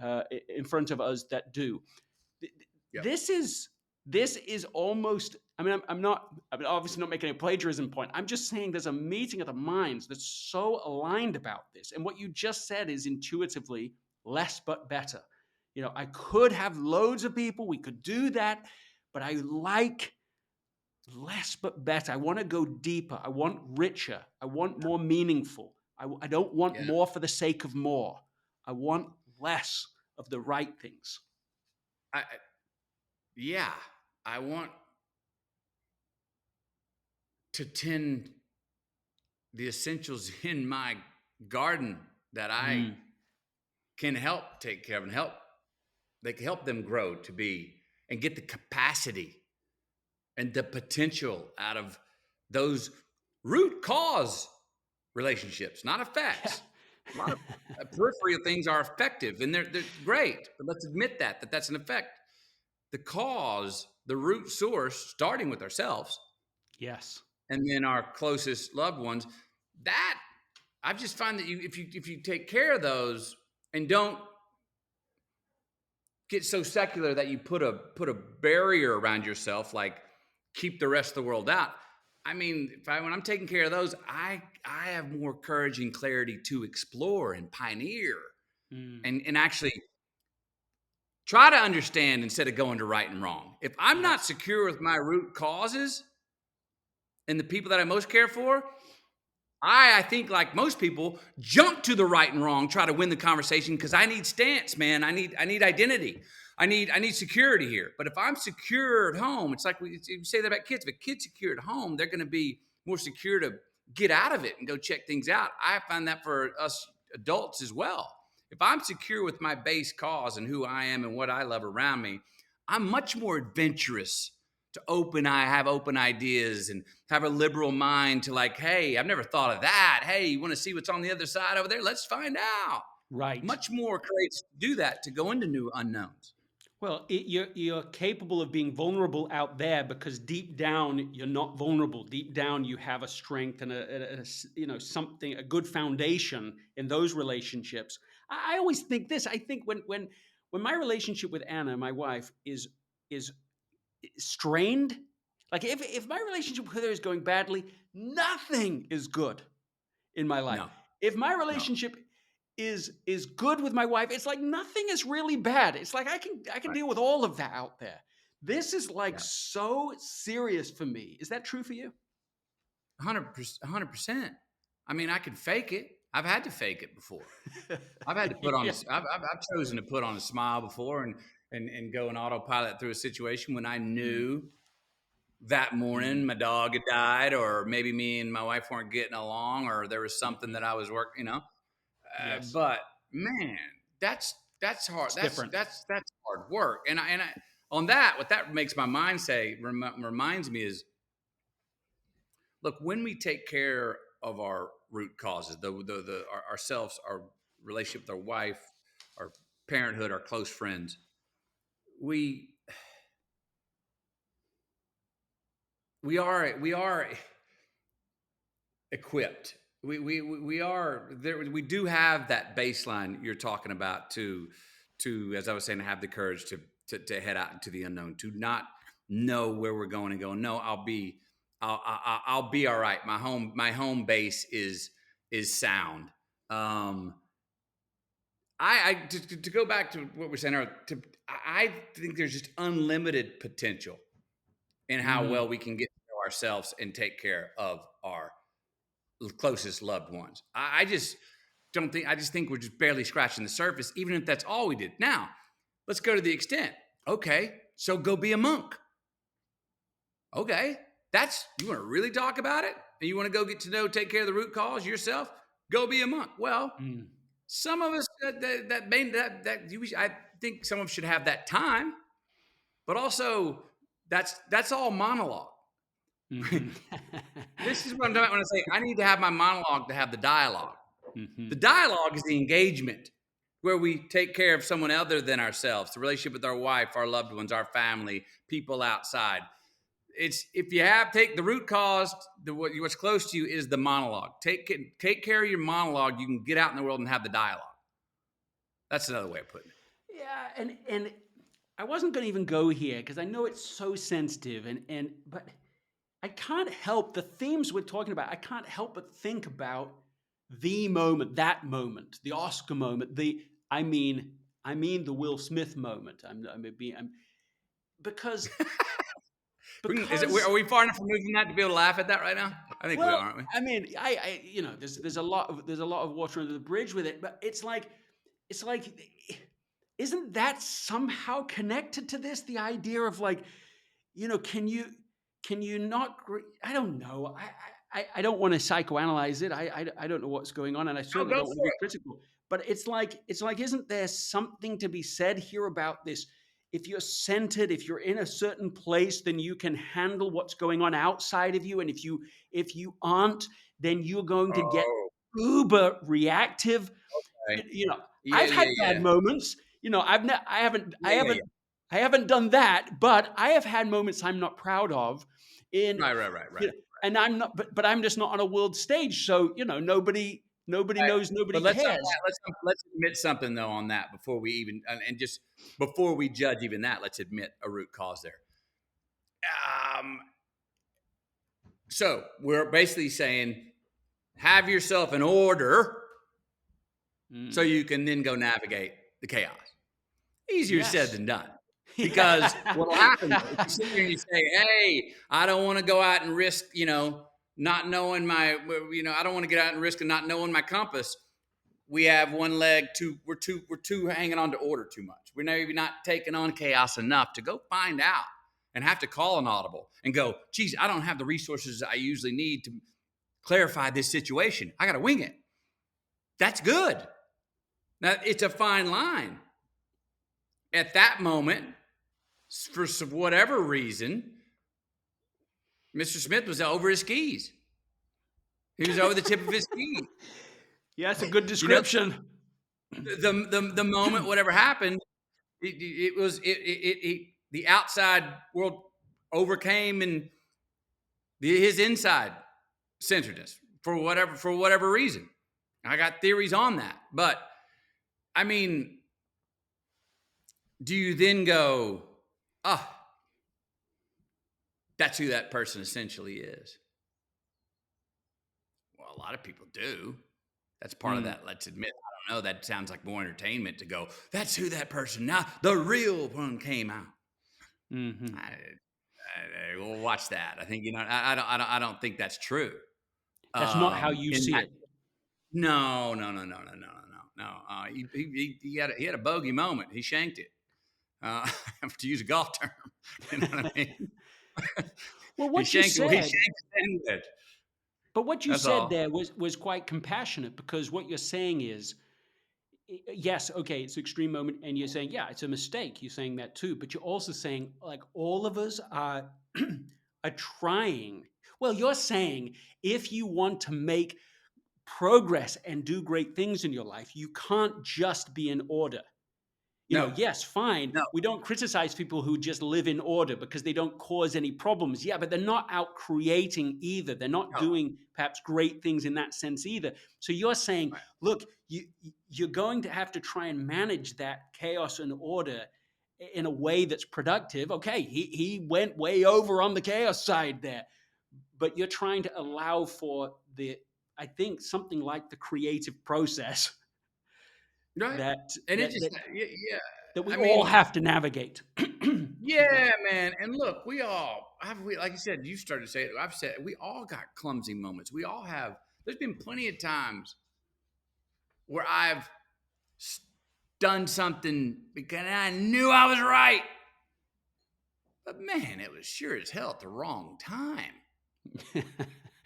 that do. Yep. This is almost. I mean, I'm obviously not making a plagiarism point. I'm just saying there's a meeting of the minds that's so aligned about this, and what you just said is intuitively less but better. I could have loads of people. We could do that. But I like less but better. I want to go deeper. I want richer. I want more meaningful. I don't want more for the sake of more. I want less of the right things. Yeah, I want to tend the essentials in my garden that I can help take care of and they can help them grow to be and get the capacity and the potential out of those root cause relationships, not effects. A lot of peripheral things are effective and they're great, but let's admit that that's an effect. The cause, the root source, starting with ourselves, yes, and then our closest loved ones. That I just find that if you take care of those and don't get so secular that you put a barrier around yourself, like keep the rest of the world out. I mean, when I'm taking care of those, I have more courage and clarity to explore and pioneer and actually try to understand instead of going to right and wrong. If I'm not secure with my root causes and the people that I most care for, I think like most people jump to the right and wrong, try to win the conversation because I need stance, man. I need identity. I need security here. But if I'm secure at home, it's like we say that about kids. If a kid's secure at home, they're going to be more secure to get out of it and go check things out. I find that for us adults as well. If I'm secure with my base cause and who I am and what I love around me, I'm much more adventurous to have open ideas and have a liberal mind to like, hey, I've never thought of that. Hey, you want to see what's on the other side over there? Let's find out. Right. Much more courageous to do that, to go into new unknowns. Well, you're capable of being vulnerable out there because deep down you're not vulnerable. Deep down you have a strength and a good foundation in those relationships. I always think this. I think when my relationship with Anna, my wife, is strained, like if my relationship with her is going badly, nothing is good in my life. No. If my relationship is good with my wife, it's like nothing is really bad. It's like I can deal with all of that out there. This is like so serious for me. Is that true for you? 100%. I mean, I could fake it. I've had to fake it before. I've had to put on. I've chosen to put on a smile before and go and autopilot through a situation when I knew that morning my dog had died, or maybe me and my wife weren't getting along, or there was something that I was working. Yes. But man, that's hard. That's hard work. And I on that, what that makes my mind say reminds me is, look, when we take care of our root causes, ourselves, our relationship with our wife, our parenthood, our close friends, we are equipped. We are there. We do have that baseline you're talking about to as I was saying, to have the courage to head out into the unknown, to not know where we're going and go, no, I'll be all right. My home base is sound. To go back to what we're saying earlier, I think there's just unlimited potential in how well we can get to know ourselves and take care of our closest loved ones. I just think we're just barely scratching the surface, even if that's all we did. Now, let's go to the extent. Okay, so go be a monk. Okay, you want to really talk about it? And you want to go get to know, take care of the root cause yourself? Go be a monk. Well, some of us I think some of us should have that time, but also that's all monologue. This is what I'm talking about when I say I need to have my monologue to have the dialogue. The dialogue is the engagement where we take care of someone other than ourselves, the relationship with our wife, our loved ones, our family, people outside. It's if you take the root cause, what's close to you is the monologue. Take care of your monologue. You can get out in the world and have the dialogue. That's another way of putting it. Yeah, and I wasn't going to even go here because I know it's so sensitive, but I can't help the themes we're talking about. I can't help but think about the moment, that moment, the Oscar moment. I mean the Will Smith moment. Because are we far enough removed from that to be able to laugh at that right now? I think we are, aren't we? I mean, there's a lot of water under the bridge with it, but it's like isn't that somehow connected to this? The idea of like, can you not? I don't know. I don't want to psychoanalyze it. I don't know what's going on, and I No, certainly go don't want to for be it. critical. But it's like, isn't there something to be said here about this? If you're centered, if you're in a certain place, then you can handle what's going on outside of you. And if you aren't, then you're going to get Oh, uber reactive. okay. Yeah, I've had yeah, bad yeah. moments. I Yeah, yeah, yeah. haven't done that, but I have had moments I'm not proud of. In Right. and I'm not, but I'm just not on a world stage. So nobody Right. knows, nobody But let's cares. let's admit something though on that before we even and just before we judge even that, let's admit a root cause there. Um, so we're basically saying have yourself an order so Mm. you can then go navigate the chaos. Easier said Yes. than done. Because what'll happen though, if you sit there and you say, "Hey, I don't want to go out and risk, not knowing I don't want to get out and risk and not knowing my compass." We have one leg too. We're too hanging on to order too much. We're maybe not taking on chaos enough to go find out and have to call an audible and go, "Geez, I don't have the resources I usually need to clarify this situation. I got to wing it." That's good. Now it's a fine line. At that moment, for whatever reason, Mr. Smith was over his skis. He was over the tip of his skis. Yeah, that's a good description. The moment whatever happened, it was the outside world overcame and his inside centeredness for whatever reason. I got theories on that, but I mean, do you then go, that's who that person essentially is? Well, a lot of people do. That's part of that. Let's admit, I don't know. That sounds like more entertainment to go, that's who that person, now the real one came out. Mm-hmm. We'll watch that. I think, I don't think that's true. That's not how you see it. No. He had a bogey moment. He shanked it. To use a golf term. You know what I mean? Well, what you said, he shanked it. but what you That's said all. there was quite compassionate, because what you're saying is, yes, okay, it's an extreme moment, and you're saying, yeah, it's a mistake. You're saying that too, but you're also saying, like, all of us are are trying. Well, you're saying if you want to make progress and do great things in your life, you can't just be in order. No. Yes, fine. No. We don't criticize people who just live in order because they don't cause any problems. Yeah, but they're not out creating either. They're not No. doing perhaps great things in that sense either. So you're saying, Right. look, you're going to have to try and manage that chaos and order in a way that's productive. Okay, he went way over on the chaos side there, but you're trying to allow for I think something like the creative process Right. that And it that, just, that yeah. that we I all mean, have to navigate. yeah, man. And look, like you said, you started to say it. I've said, we all got clumsy moments. We all have. There's been plenty of times where I've done something because I knew I was right. But man, it was sure as hell at the wrong time.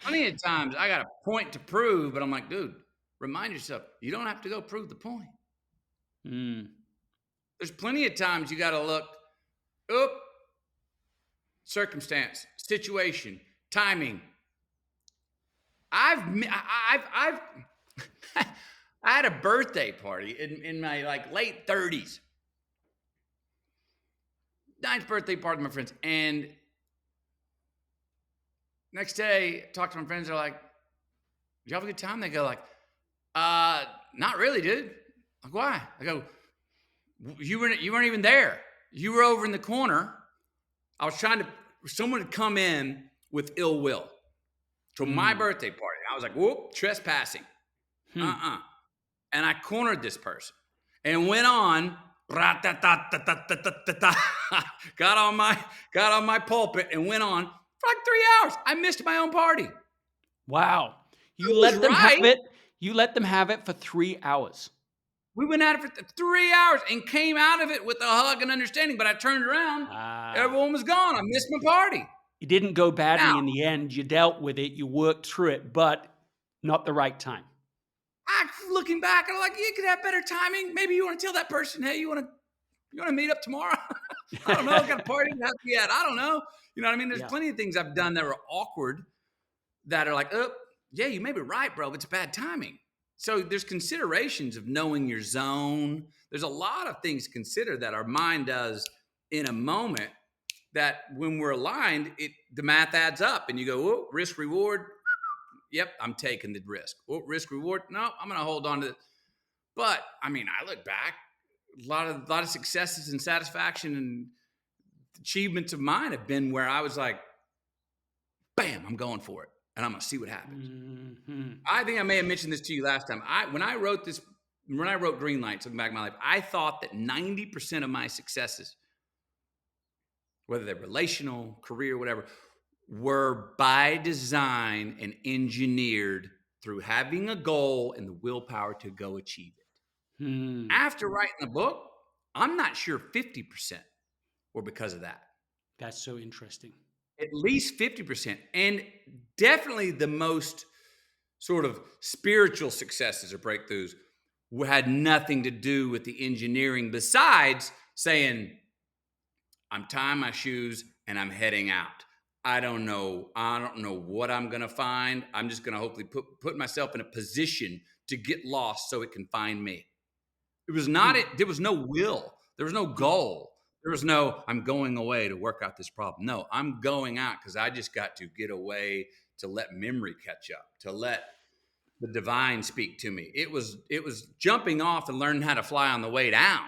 Plenty of times I got a point to prove, but I'm like, dude, remind yourself, you don't have to go prove the point. There's plenty of times you got to look, circumstance, situation, timing. I had a birthday party in my late 30s. Ninth birthday party with my friends. And next day, talk to my friends. They're like, did you have a good time? They go like, not really, dude. Like, why? I go, you weren't even there. You were over in the corner. I was someone had come in with ill will to my birthday party. I was like, whoop, trespassing. And I cornered this person and went on, got on my pulpit and went on for like 3 hours. I missed my own party. Wow. You let them have it for 3 hours. We went at it for 3 hours and came out of it with a hug and understanding. But I turned around, everyone was gone. I missed my party. It didn't go badly Now, in the end. You dealt with it. You worked through it, but not the right time. Looking back, I'm like, you could have better timing. Maybe you want to tell that person, hey, you want to meet up tomorrow? I don't know. Got a party to have to be at. I don't know. You know what I mean? There's plenty of things I've done that were awkward that are like, oh, yeah, you may be right, bro, but it's bad timing. So there's considerations of knowing your zone. There's a lot of things to consider that our mind does in a moment that when we're aligned, the math adds up and you go, oh, risk reward. Yep, I'm taking the risk. Oh, risk reward. No, I'm going to hold on to it. But I mean, I look back, a lot of successes and satisfaction and achievements of mine have been where I was like, bam, I'm going for it. And I'm going to see what happens. Mm-hmm. I think I may have mentioned this to you last time. When I wrote Greenlights, looking back at my life, I thought that 90% of my successes, whether they're relational, career, whatever, were by design and engineered through having a goal and the willpower to go achieve it. After writing the book, I'm not sure 50% were because of that. That's so interesting. At least 50%. And definitely the most sort of spiritual successes or breakthroughs had nothing to do with the engineering besides saying, I'm tying my shoes and I'm heading out. I don't know what I'm going to find. I'm just going to hopefully put myself in a position to get lost so it can find me. It was not it. There was no will. There was no goal. There was no, I'm going away to work out this problem. No, I'm going out because I just got to get away to let memory catch up, to let the divine speak to me. It was jumping off and learning how to fly on the way down.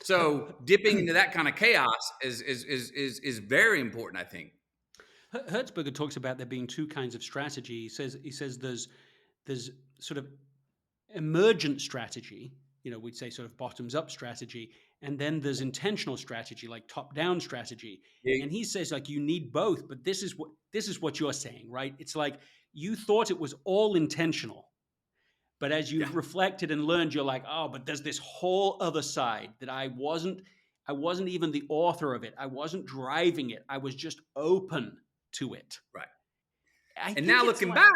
So dipping into that kind of chaos is very important, I think. Hertzberger talks about there being two kinds of strategy. He says there's sort of emergent strategy, we'd say sort of bottoms up strategy, and then there's intentional strategy, like top down strategy. Yeah. And he says like you need both, but this is what you're saying, right? It's like you thought it was all intentional, but as you've reflected and learned, you're like, oh, but there's this whole other side that I wasn't even the author of it. I wasn't driving it. I was just open to it. Right. And now looking back,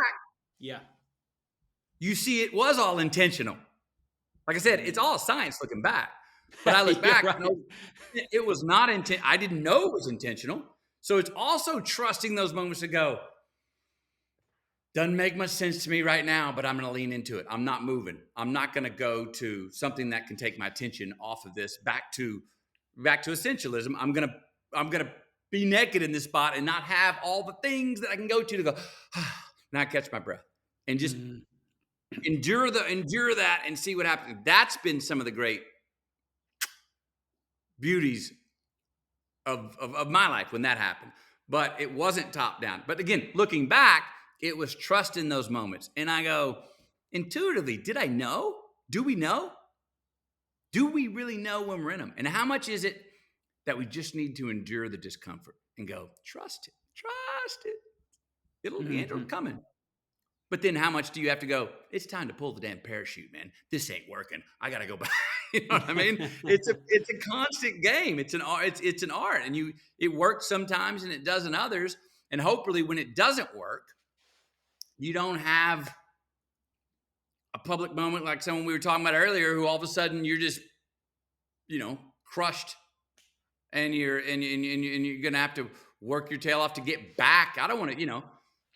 you see it was all intentional. Like I said, it's all science looking back. But I look back, right. It was not intentional. I didn't know it was intentional. So it's also trusting those moments to go, doesn't make much sense to me right now, but I'm going to lean into it. I'm not moving. I'm not going to go to something that can take my attention off of this back to essentialism. I'm going to be naked in this spot and not have all the things that I can go to go, now catch my breath and just endure that and see what happens. That's been some of the great beauties of my life when that happened. But it wasn't top down. But again, looking back, it was trust in those moments. And I go, intuitively, did I know? Do we know? Do we really know when we're in them? And how much is it that we just need to endure the discomfort and go, trust it. It'll coming. But then how much do you have to go, it's time to pull the damn parachute, man. This ain't working. I got to go back. You know what I mean? It's a constant game. It's an art. And it works sometimes and it doesn't others. And hopefully when it doesn't work, you don't have a public moment like someone we were talking about earlier who all of a sudden you're just, crushed and you're going to have to work your tail off to get back. I don't want to,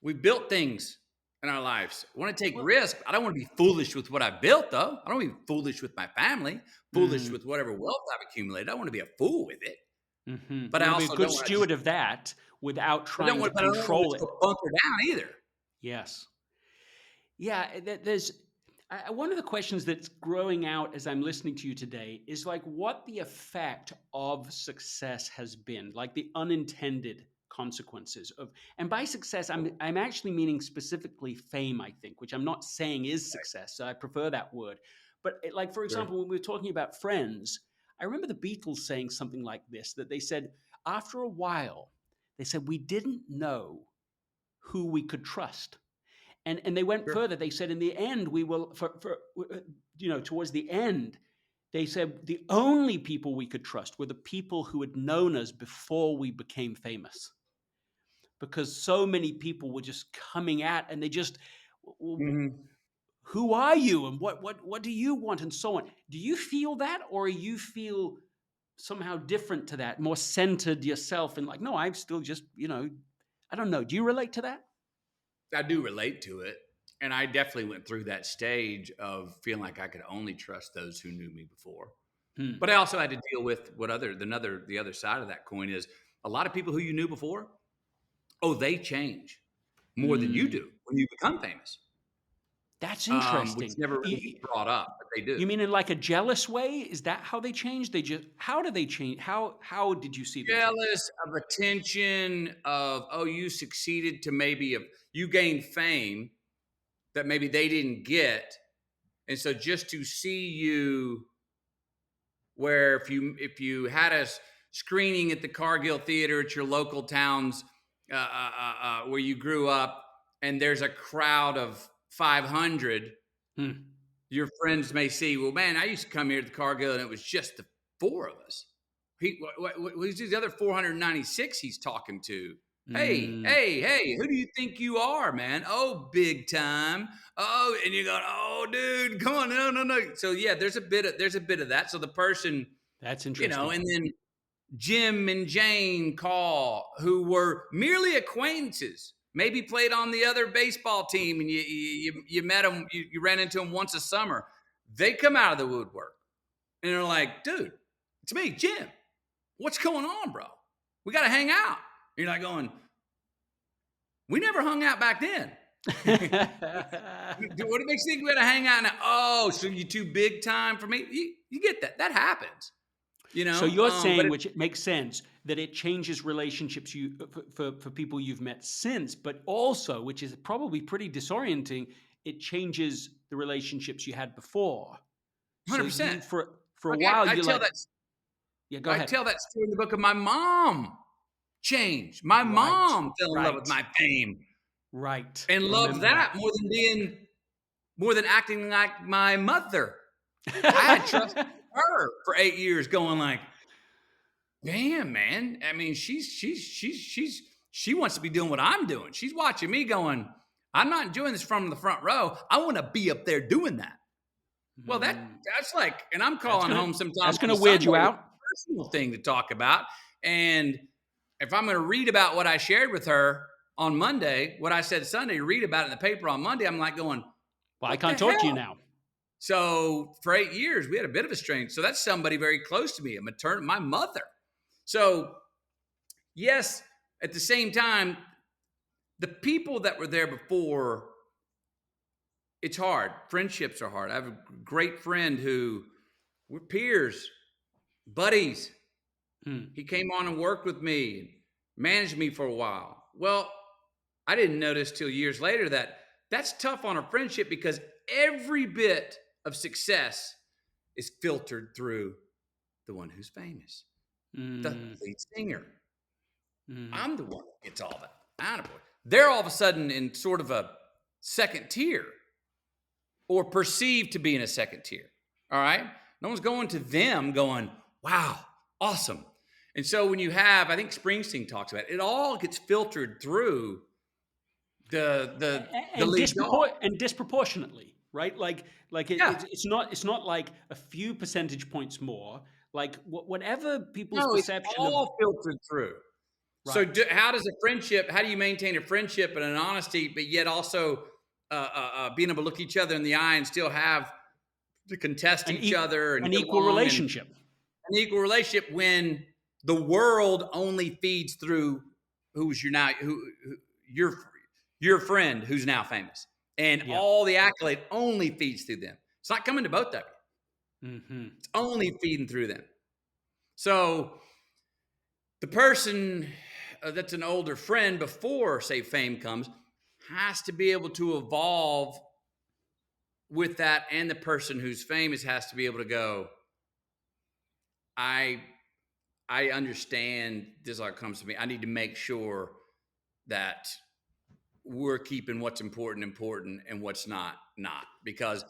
we built things in our lives. I want to take risk. I don't want to be foolish with what I built though. I don't want to be foolish with my family, foolish with whatever wealth I've accumulated. I don't want to be a fool with it. Mm-hmm. But I also be a good steward of that without trying to control it. Bunker down either. Yes. Yeah, one of the questions that's growing out as I'm listening to you today is like what the effect of success has been, like the unintended consequences of, and by success, I'm actually meaning specifically fame, I think, which I'm not saying is success. So I prefer that word. But like, for example, when we were talking about Friends, I remember the Beatles saying something like this, that they said, after a while, they said, we didn't know who we could trust. And they went Sure. further. They said in the end, we will, towards the end, they said the only people we could trust were the people who had known us before we became famous. Because so many people were just coming at, and they just, who are you? And what do you want? And so on. Do you feel that, or you feel somehow different to that, more centered yourself and like, no, I'm still just, I don't know. Do you relate to that? I do relate to it. And I definitely went through that stage of feeling like I could only trust those who knew me before. But I also had to deal with the other side of that coin is a lot of people who you knew before, they change more than you do when you become famous. That's Which interesting. never really gets brought up, but they do. You mean in like a jealous way? Is that how they change? How do they change? How did you see them change? Jealous of attention of, you succeeded to maybe you gained fame that maybe they didn't get. And so just to see you where if you had a screening at the Cargill Theater at your local towns where you grew up, and there's a crowd of 500, your friends may see, well, man, I used to come here to the Cargill and it was just the four of us. Who's these other 496 he's talking to? Hey, who do you think you are, man? Oh, big time. Oh, and you're going, oh, dude, come on, no. So yeah, there's a bit of that. So the person, that's interesting. And then Jim and Jane Call, who were merely acquaintances, maybe played on the other baseball team, and you met them, you ran into them once a summer. They come out of the woodwork, and they're like, dude, it's me, Jim. What's going on, bro? We got to hang out. You're not going, we never hung out back then. What makes you think we got to hang out now? Oh, so you too big time for me? You get that. That happens. So you're saying, which it makes sense, that it changes relationships for people you've met since, but also, which is probably pretty disorienting, it changes the relationships you had before. 100%. So for a while, go ahead. I tell that story in the book of my mom changed. My mom fell in love with my fame. Right. And loved that more than acting like my mother. I had trusted her for 8 years, going like, damn, man. I mean, she wants to be doing what I'm doing. She's watching me going, I'm not enjoying this from the front row. I want to be up there doing that. Well, that's like, and I'm calling home sometimes. That's going to weird you out. Personal thing to talk about. And if I'm going to read about what I shared with her on Monday, what I said Sunday, read about it in the paper on Monday, I'm like going, well, I can't talk to you now. So for 8 years, we had a bit of a strain. So that's somebody very close to me, my mother. So yes, at the same time, the people that were there before, it's hard. Friendships are hard. I have a great friend who we're peers, buddies. He came on and worked with me, and managed me for a while. Well, I didn't notice till years later that that's tough on a friendship, because every bit of success is filtered through the one who's famous, the lead singer. I'm the one that gets all that out of it. They're all of a sudden in sort of a second tier, or perceived to be in a second tier. All right? No one's going to them going, wow, awesome. And so when you have, I think Springsteen talks about it, it all gets filtered through the lead dog. And disproportionately, right? It's not like a few percentage points more. Like whatever people's perception it's all filtered through. Right. So how do you maintain a friendship and an honesty, but yet also being able to look each other in the eye and still have to contest each other and an equal relationship? An equal relationship when the world only feeds through your friend who's now famous, and all the accolade only feeds through them. It's not coming to both of you. It's only feeding through them. So the person that's an older friend before, say, fame comes, has to be able to evolve with that, and the person who's famous has to be able to go, I understand this all comes to me. I need to make sure that we're keeping what's important and what's not, because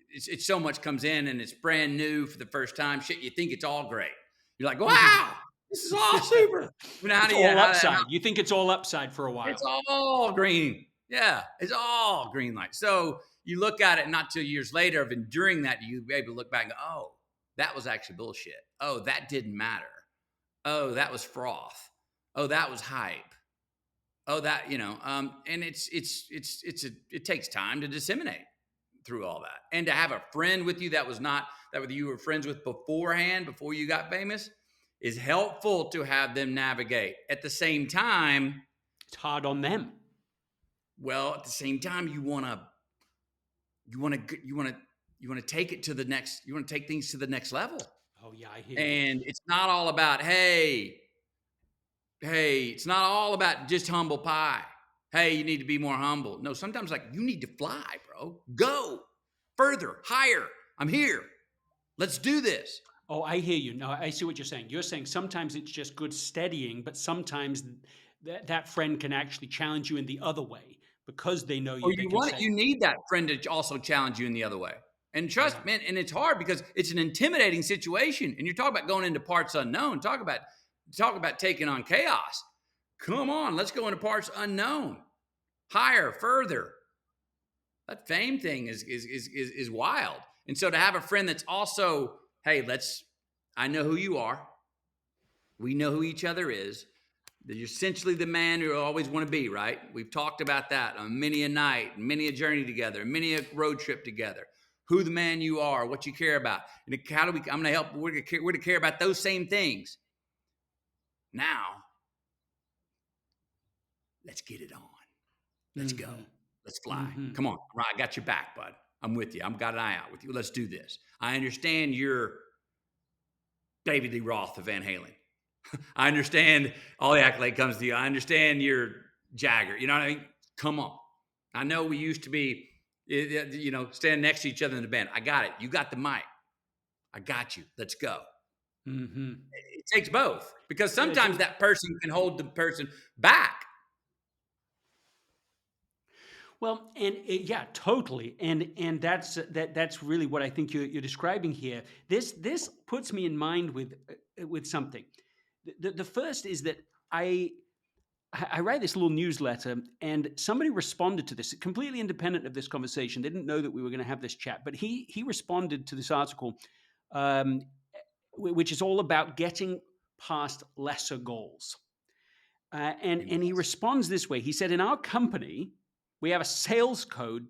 it's so much comes in and it's brand new for the first time. Shit, you think it's all great. You're like, wow, this is all super. It's all upside. You think it's all upside for a while. It's all green. Yeah, it's all green light. So you look at it, not 2 years later of enduring that, you'll be able to look back and go, oh, that was actually bullshit. Oh, that didn't matter. Oh, that was froth. Oh, that was hype. Oh, that, and it takes time to disseminate through all that. And to have a friend with you that you were friends with beforehand, before you got famous, is helpful to have them navigate. At the same time, it's hard on them. Well, at the same time, you want to take it to the next, you want to take things to the next level. Oh yeah, I hear and you. It's not all about, hey, it's not all about just humble pie. Hey, you need to be more humble. No, sometimes like you need to fly, bro. Go further, higher. I'm here. Let's do this. Oh, I hear you. No, I see what you're saying. You're saying sometimes it's just good steadying, but sometimes that friend can actually challenge you in the other way because they know you. You need that friend to also challenge you in the other way. And trust, man, and it's hard because it's an intimidating situation. And you're talking about going into parts unknown. Talk about taking on chaos. Come on, let's go into parts unknown. Higher, further. That fame thing is wild. And so to have a friend that's also, hey, I know who you are. We know who each other is. You're essentially the man you always want to be, right? We've talked about that on many a night, many a journey together, many a road trip together. Who the man you are, what you care about. And I'm going to help, we're to care about those same things. Now, let's get it on. Let's go. Let's fly. Come on. I got your back, bud. I'm with you. I've got an eye out with you. Let's do this. I understand you're David Lee Roth of Van Halen. I understand all the accolade comes to you. I understand you're Jagger. You know what I mean? Come on. I know we used to be, stand next to each other in the band. I got it. You got the mic. I got you. Let's go. Mm-hmm. It takes both because sometimes that person can hold the person back. Well, and yeah, totally, and that's really what I think you're describing here. This puts me in mind with something. The first is that I write this little newsletter, and somebody responded to this completely independent of this conversation. They didn't know that we were going to have this chat, but he responded to this article, which is all about getting past lesser goals. And he responds this way. He said, in our company, we have a sales code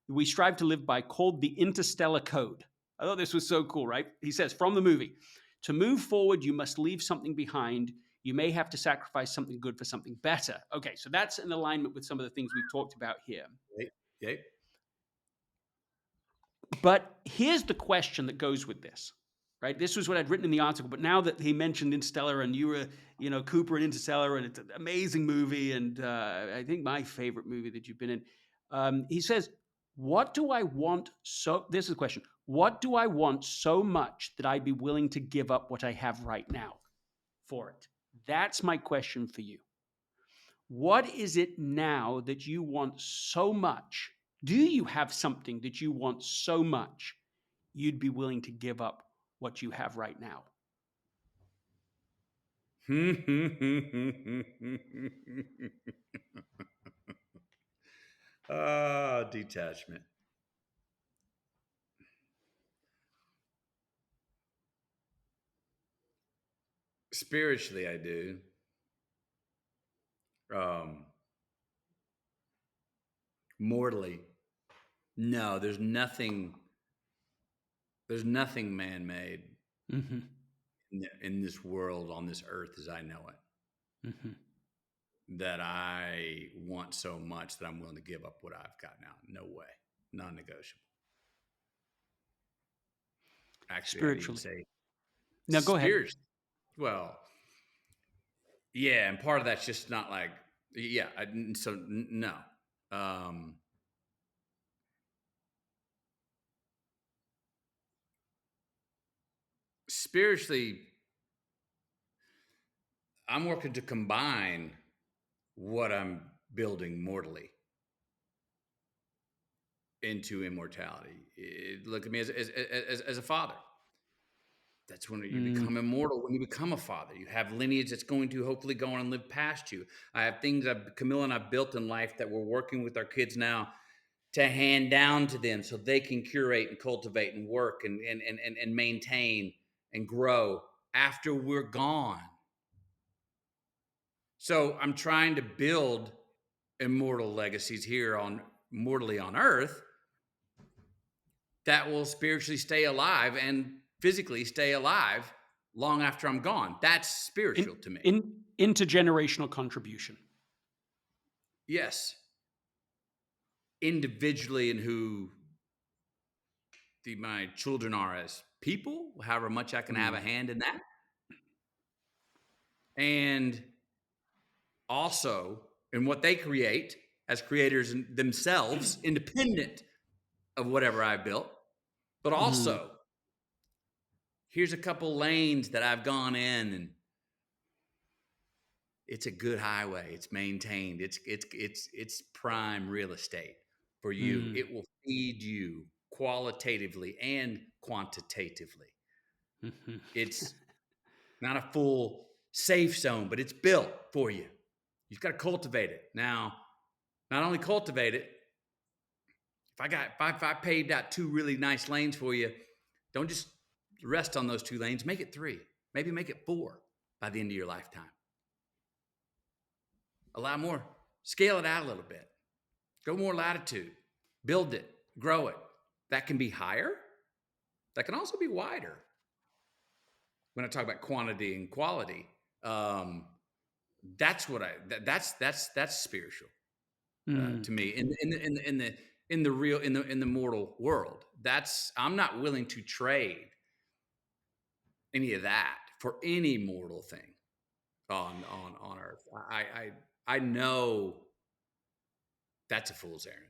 we strive to live by called the Interstellar Code. I thought this was so cool, right? He says, from the movie, to move forward, you must leave something behind. You may have to sacrifice something good for something better. Okay, so that's in alignment with some of the things we've talked about here. Okay. But here's the question that goes with this, right? This was what I'd written in the article, but now that he mentioned Interstellar and you were, Cooper and Interstellar, and it's an amazing movie, and I think my favorite movie that you've been in, he says, what do I want this is the question. What do I want so much that I'd be willing to give up what I have right now for it? That's my question for you. What is it now that you want so much? Do you have something that you want so much you'd be willing to give up what you have right now? Detachment. Spiritually, I do. Mortally, no. There's nothing man-made in this world, on this earth as I know it, that I want so much that I'm willing to give up what I've got now. No way. Non-negotiable. Actually, spiritually. I'd say now go ahead. Well, yeah, and part of that's just not like, yeah. So no. Spiritually, I'm working to combine what I'm building mortally into immortality. Look at me as a father. That's when you become immortal. When you become a father, you have lineage that's going to hopefully go on and live past you. I have things Camilla and I've built in life that we're working with our kids now to hand down to them so they can curate and cultivate and work and maintain and grow after we're gone. So I'm trying to build immortal legacies here mortally on earth that will spiritually stay alive and physically stay alive long after I'm gone. That's spiritual to me. Intergenerational contribution. Yes. Individually, and who my children are as people, however much I can have a hand in that. And also in what they create as creators themselves, independent of whatever I built. But also, here's a couple lanes that I've gone in, and it's a good highway. It's maintained. It's prime real estate for you. It will feed you qualitatively and quantitatively. It's not a full safe zone, but it's built for you. You've got to cultivate it. Now, not only cultivate it, if I paved out 2 really nice lanes for you, don't just rest on those 2 lanes. Make it 3. Maybe make it 4 by the end of your lifetime. Allow more. Scale it out a little bit. Go more latitude. Build it. Grow it. That can be higher. That can also be wider. When I talk about quantity and quality, that's what that's spiritual to me in the mortal world. I'm not willing to trade any of that for any mortal thing on earth. I know that's a fool's errand.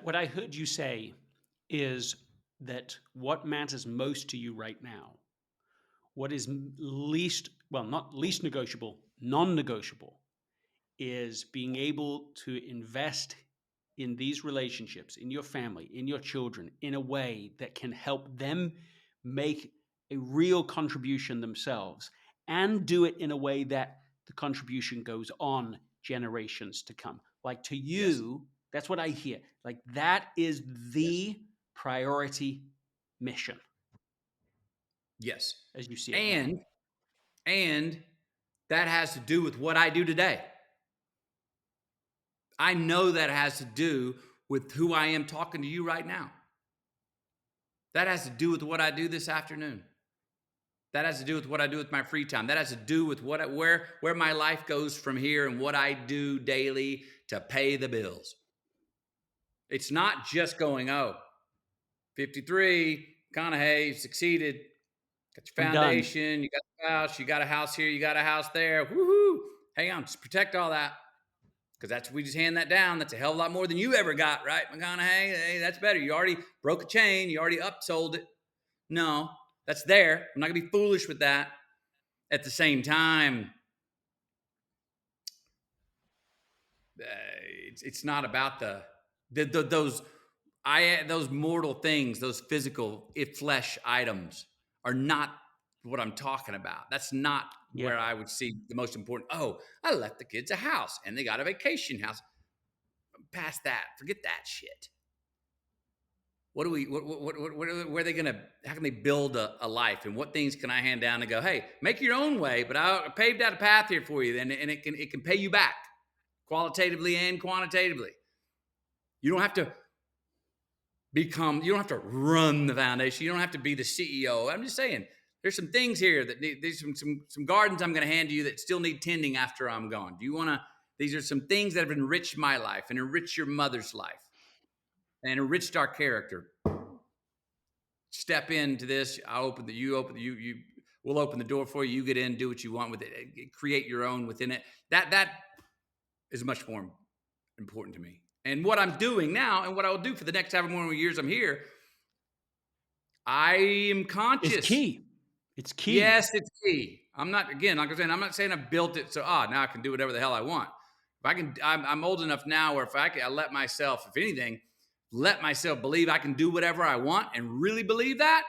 What I heard you say is that what matters most to you right now, what is not least negotiable, non-negotiable, is being able to invest in these relationships, in your family, in your children, in a way that can help them make a real contribution themselves, and do it in a way that the contribution goes on generations to come. Like to you, yes. That's what I hear. Like that is the priority mission. Yes. As you see it. And that has to do with what I do today. I know that has to do with who I am talking to you right now. That has to do with what I do this afternoon. That has to do with what I do with my free time. That has to do with where my life goes from here and what I do daily to pay the bills. It's not just going, 53, McConaughey succeeded, got your foundation, you got a house, you got a house here, you got a house there. Woohoo! Hang on, just protect all that. Because we just hand that down. That's a hell of a lot more than you ever got, right, McConaughey? Hey, that's better. You already broke a chain. You already upsold it. No, that's there. I'm not going to be foolish with that. At the same time, it's not about those mortal things, those physical flesh items are not what I'm talking about. That's not where I would see the most important. I left the kids a house and they got a vacation house. Past that, forget that shit. Where are they gonna? How can they build a life? And what things can I hand down and go? Hey, make your own way, but I paved out a path here for you, and it can pay you back, qualitatively and quantitatively. You don't have to run the foundation. You don't have to be the CEO. I'm just saying, there's some things here that there's some gardens I'm going to hand to you that still need tending after I'm gone. Do you want to? These are some things that have enriched my life and enriched your mother's life and enriched our character. Step into this. We'll open the door for you. You get in, do what you want with it. Create your own within it. That is much more important to me. And what I'm doing now and what I will do for the next however many years I'm here, I am conscious. It's key. It's key. Yes, it's key. I'm not, again, like I said, I'm not saying I built it so now I can do whatever the hell I want. If I can, I'm old enough now where if I let myself, if anything, let myself believe I can do whatever I want and really believe that,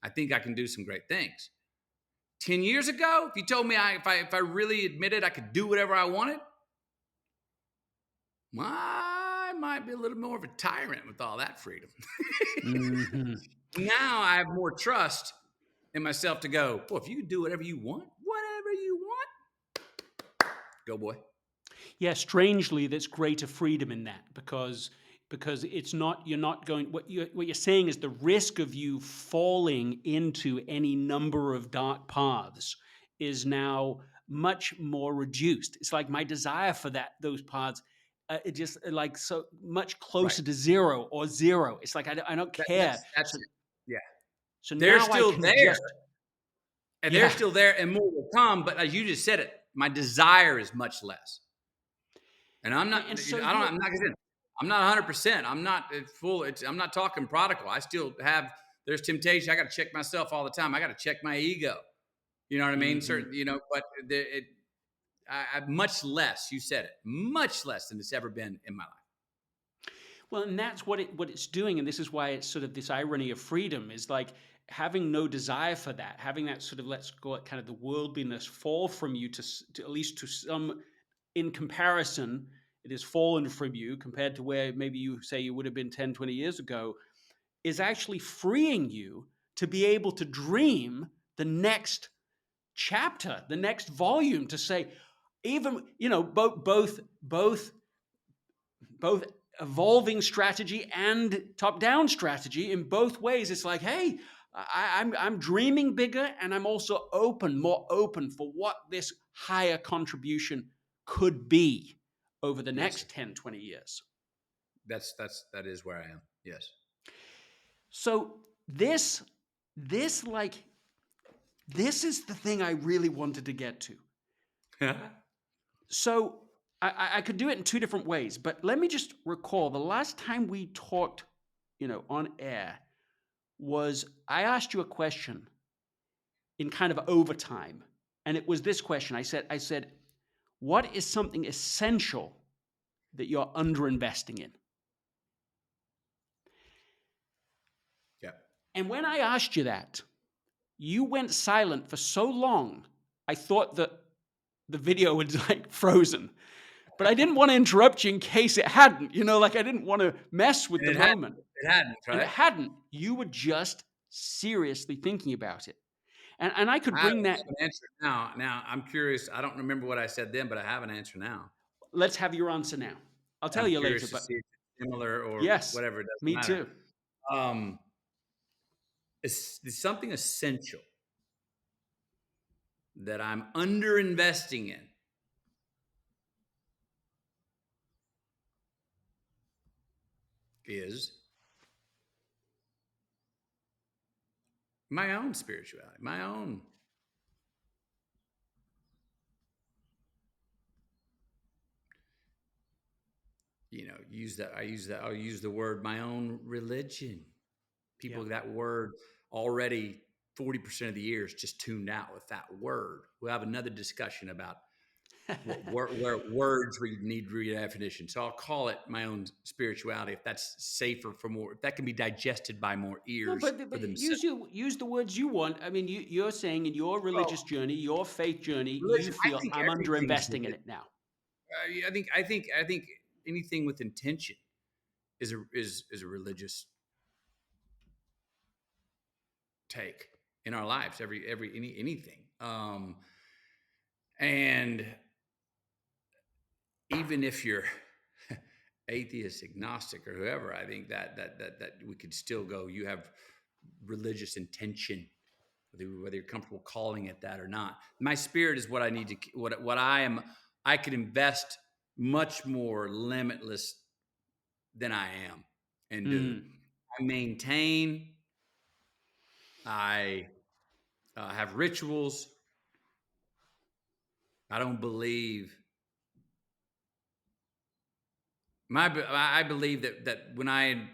I think I can do some great things. 10 years ago, if you told me if I really admitted I could do whatever I wanted, I might be a little more of a tyrant with all that freedom. Mm-hmm. Now I have more trust in myself to go, well, if you can do whatever you want, go boy. Yeah, strangely, there's greater freedom in that because it's not, you're not going, what you're saying is the risk of you falling into any number of dark paths is now much more reduced. It's like my desire for those paths, it just like so much Right. closer to zero or zero. It's like I don't care. That's So, it. Yeah. so They're now I still can there, just, and they're yeah. still there, and more will come. But as you just said it, my desire is much less. And I'm not, And so I'm not, I'm not 100%. I'm not full. I'm not talking prodigal. I still have, there's temptation. I got to check myself all the time. I got to check my ego. You know what I mean? Certain, but much less, you said it, much less than it's ever been in my life. Well, and that's what it's doing, and this is why it's sort of this irony of freedom is like having no desire for that, having that sort of, let's call it kind of the worldliness fall from you to at least to some, in comparison, it has fallen from you compared to where maybe you say you would have been 10, 20 years ago, is actually freeing you to be able to dream the next chapter, the next volume, to say, even, both evolving strategy and top-down strategy. In both ways, it's like, hey, I'm dreaming bigger, and I'm also more open for what this higher contribution could be over the Yes, next 10, 20 years. That is where I am. Yes. So this is the thing I really wanted to get to. So I could do it in two different ways, but let me just recall the last time we talked, on air, was I asked you a question in kind of overtime, and it was this question. I said, what is something essential that you're underinvesting in? Yeah. And when I asked you that, you went silent for so long, I thought that the video was like frozen. But I didn't want to interrupt you in case it hadn't, like I didn't want to mess with the moment. It hadn't, right? And it hadn't. You were just seriously thinking about it. And I could I have bring that. an answer now. Now I'm curious. I don't remember what I said then, but I have an answer now. Let's have your answer now. I'll tell I'm you later, curious to but see if it's similar or yes, whatever. It doesn't me matter. too. It's something essential that I'm underinvesting in is my own spirituality, my own. I'll use the word my own religion. People, that word already 40% of the year is just tuned out with that word. We'll have another discussion about where words need redefinition. So I'll call it my own spirituality if that's safer for more, if that can be digested by more ears No, but for themselves. use the words you want. I mean, you're saying in your religious journey, your faith journey, you Religion, I feel think I'm everything's underinvesting in it now. I think anything with intention is a religious take in our lives. Anything, and even if you're atheist, agnostic, or whoever, I think that we could still go. You have religious intention, whether you're comfortable calling it that or not. My spirit is what I need to. What I am. I could invest much more limitless than I am, and do. I maintain. I have rituals. I don't believe. I believe that when I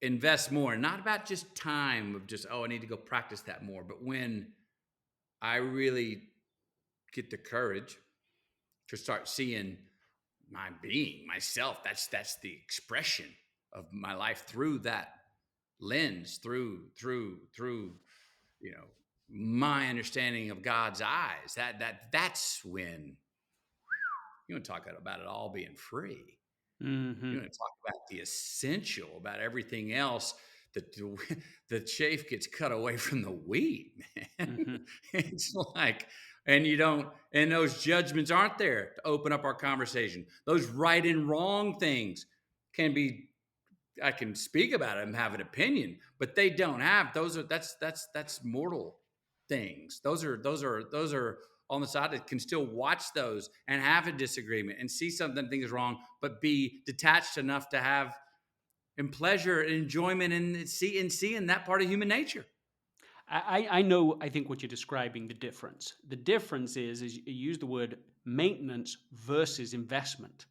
invest more, not about just time of just, oh, I need to go practice that more, but when I really get the courage to start seeing my being, myself, that's the expression of my life through that lens, through my understanding of God's eyes. That's when you want to talk about it all being free. Mm-hmm. You want to talk about the essential, about everything else. The chaff gets cut away from the wheat, man. Mm-hmm. It's like, and you don't, and those judgments aren't there to open up our conversation. Those right and wrong things can be, I can speak about it and have an opinion, but they don't have, that's mortal things. Those are on the side that can still watch those and have a disagreement and see something things wrong, but be detached enough to have and pleasure and enjoyment and seeing that part of human nature. I know, I think what you're describing, the difference. The difference is you use the word maintenance versus investment.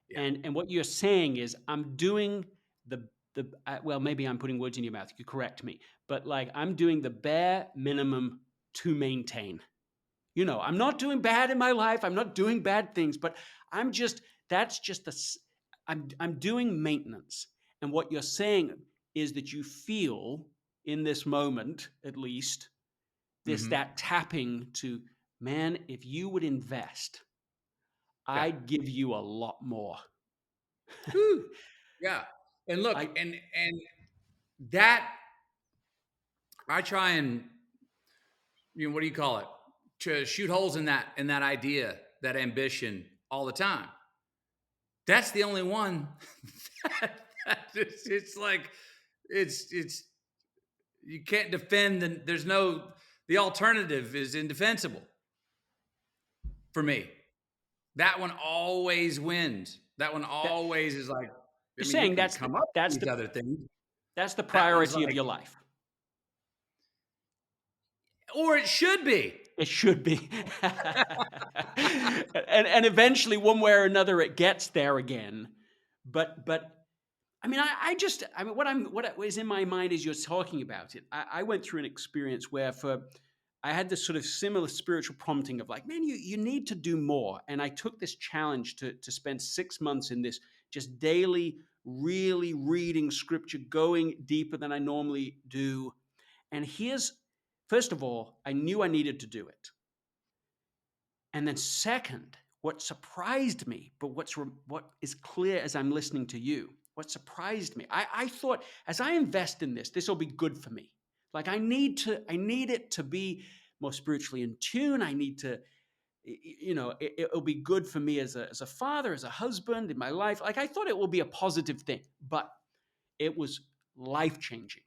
Yeah. And what you're saying is I'm doing well, maybe I'm putting words in your mouth. You correct me. But like I'm doing the bare minimum to maintain. I'm not doing bad in my life. I'm not doing bad things, but I'm just, that's just I'm doing maintenance. And what you're saying is that you feel in this moment, at least, that tapping to, man, if you would invest, Yeah. I'd give you a lot more. Whew. Yeah. And look, I, and that I try and, what do you call it? To shoot holes in that idea, that ambition all the time. That's the only one it's like it's you can't defend, and the alternative is indefensible for me. That one always wins. That one that, always is like, you're you saying can come up with these other things. that's the That one's priority of like, your life. or it should be. It should be. and eventually, one way or another, it gets there again. But I mean, what is in my mind as you're talking about it. I went through an experience where I had this sort of similar spiritual prompting of like, man, you need to do more. And I took this challenge to spend 6 months in this just daily, really reading scripture, going deeper than I normally do. And first of all, I knew I needed to do it. And then second, what surprised me, but what is clear as I'm listening to you, what surprised me, I thought as I invest in this will be good for me. Like I need it to be more spiritually in tune. I need to, it'll be good for me as a father, as a husband in my life. Like I thought it will be a positive thing, but it was life-changing.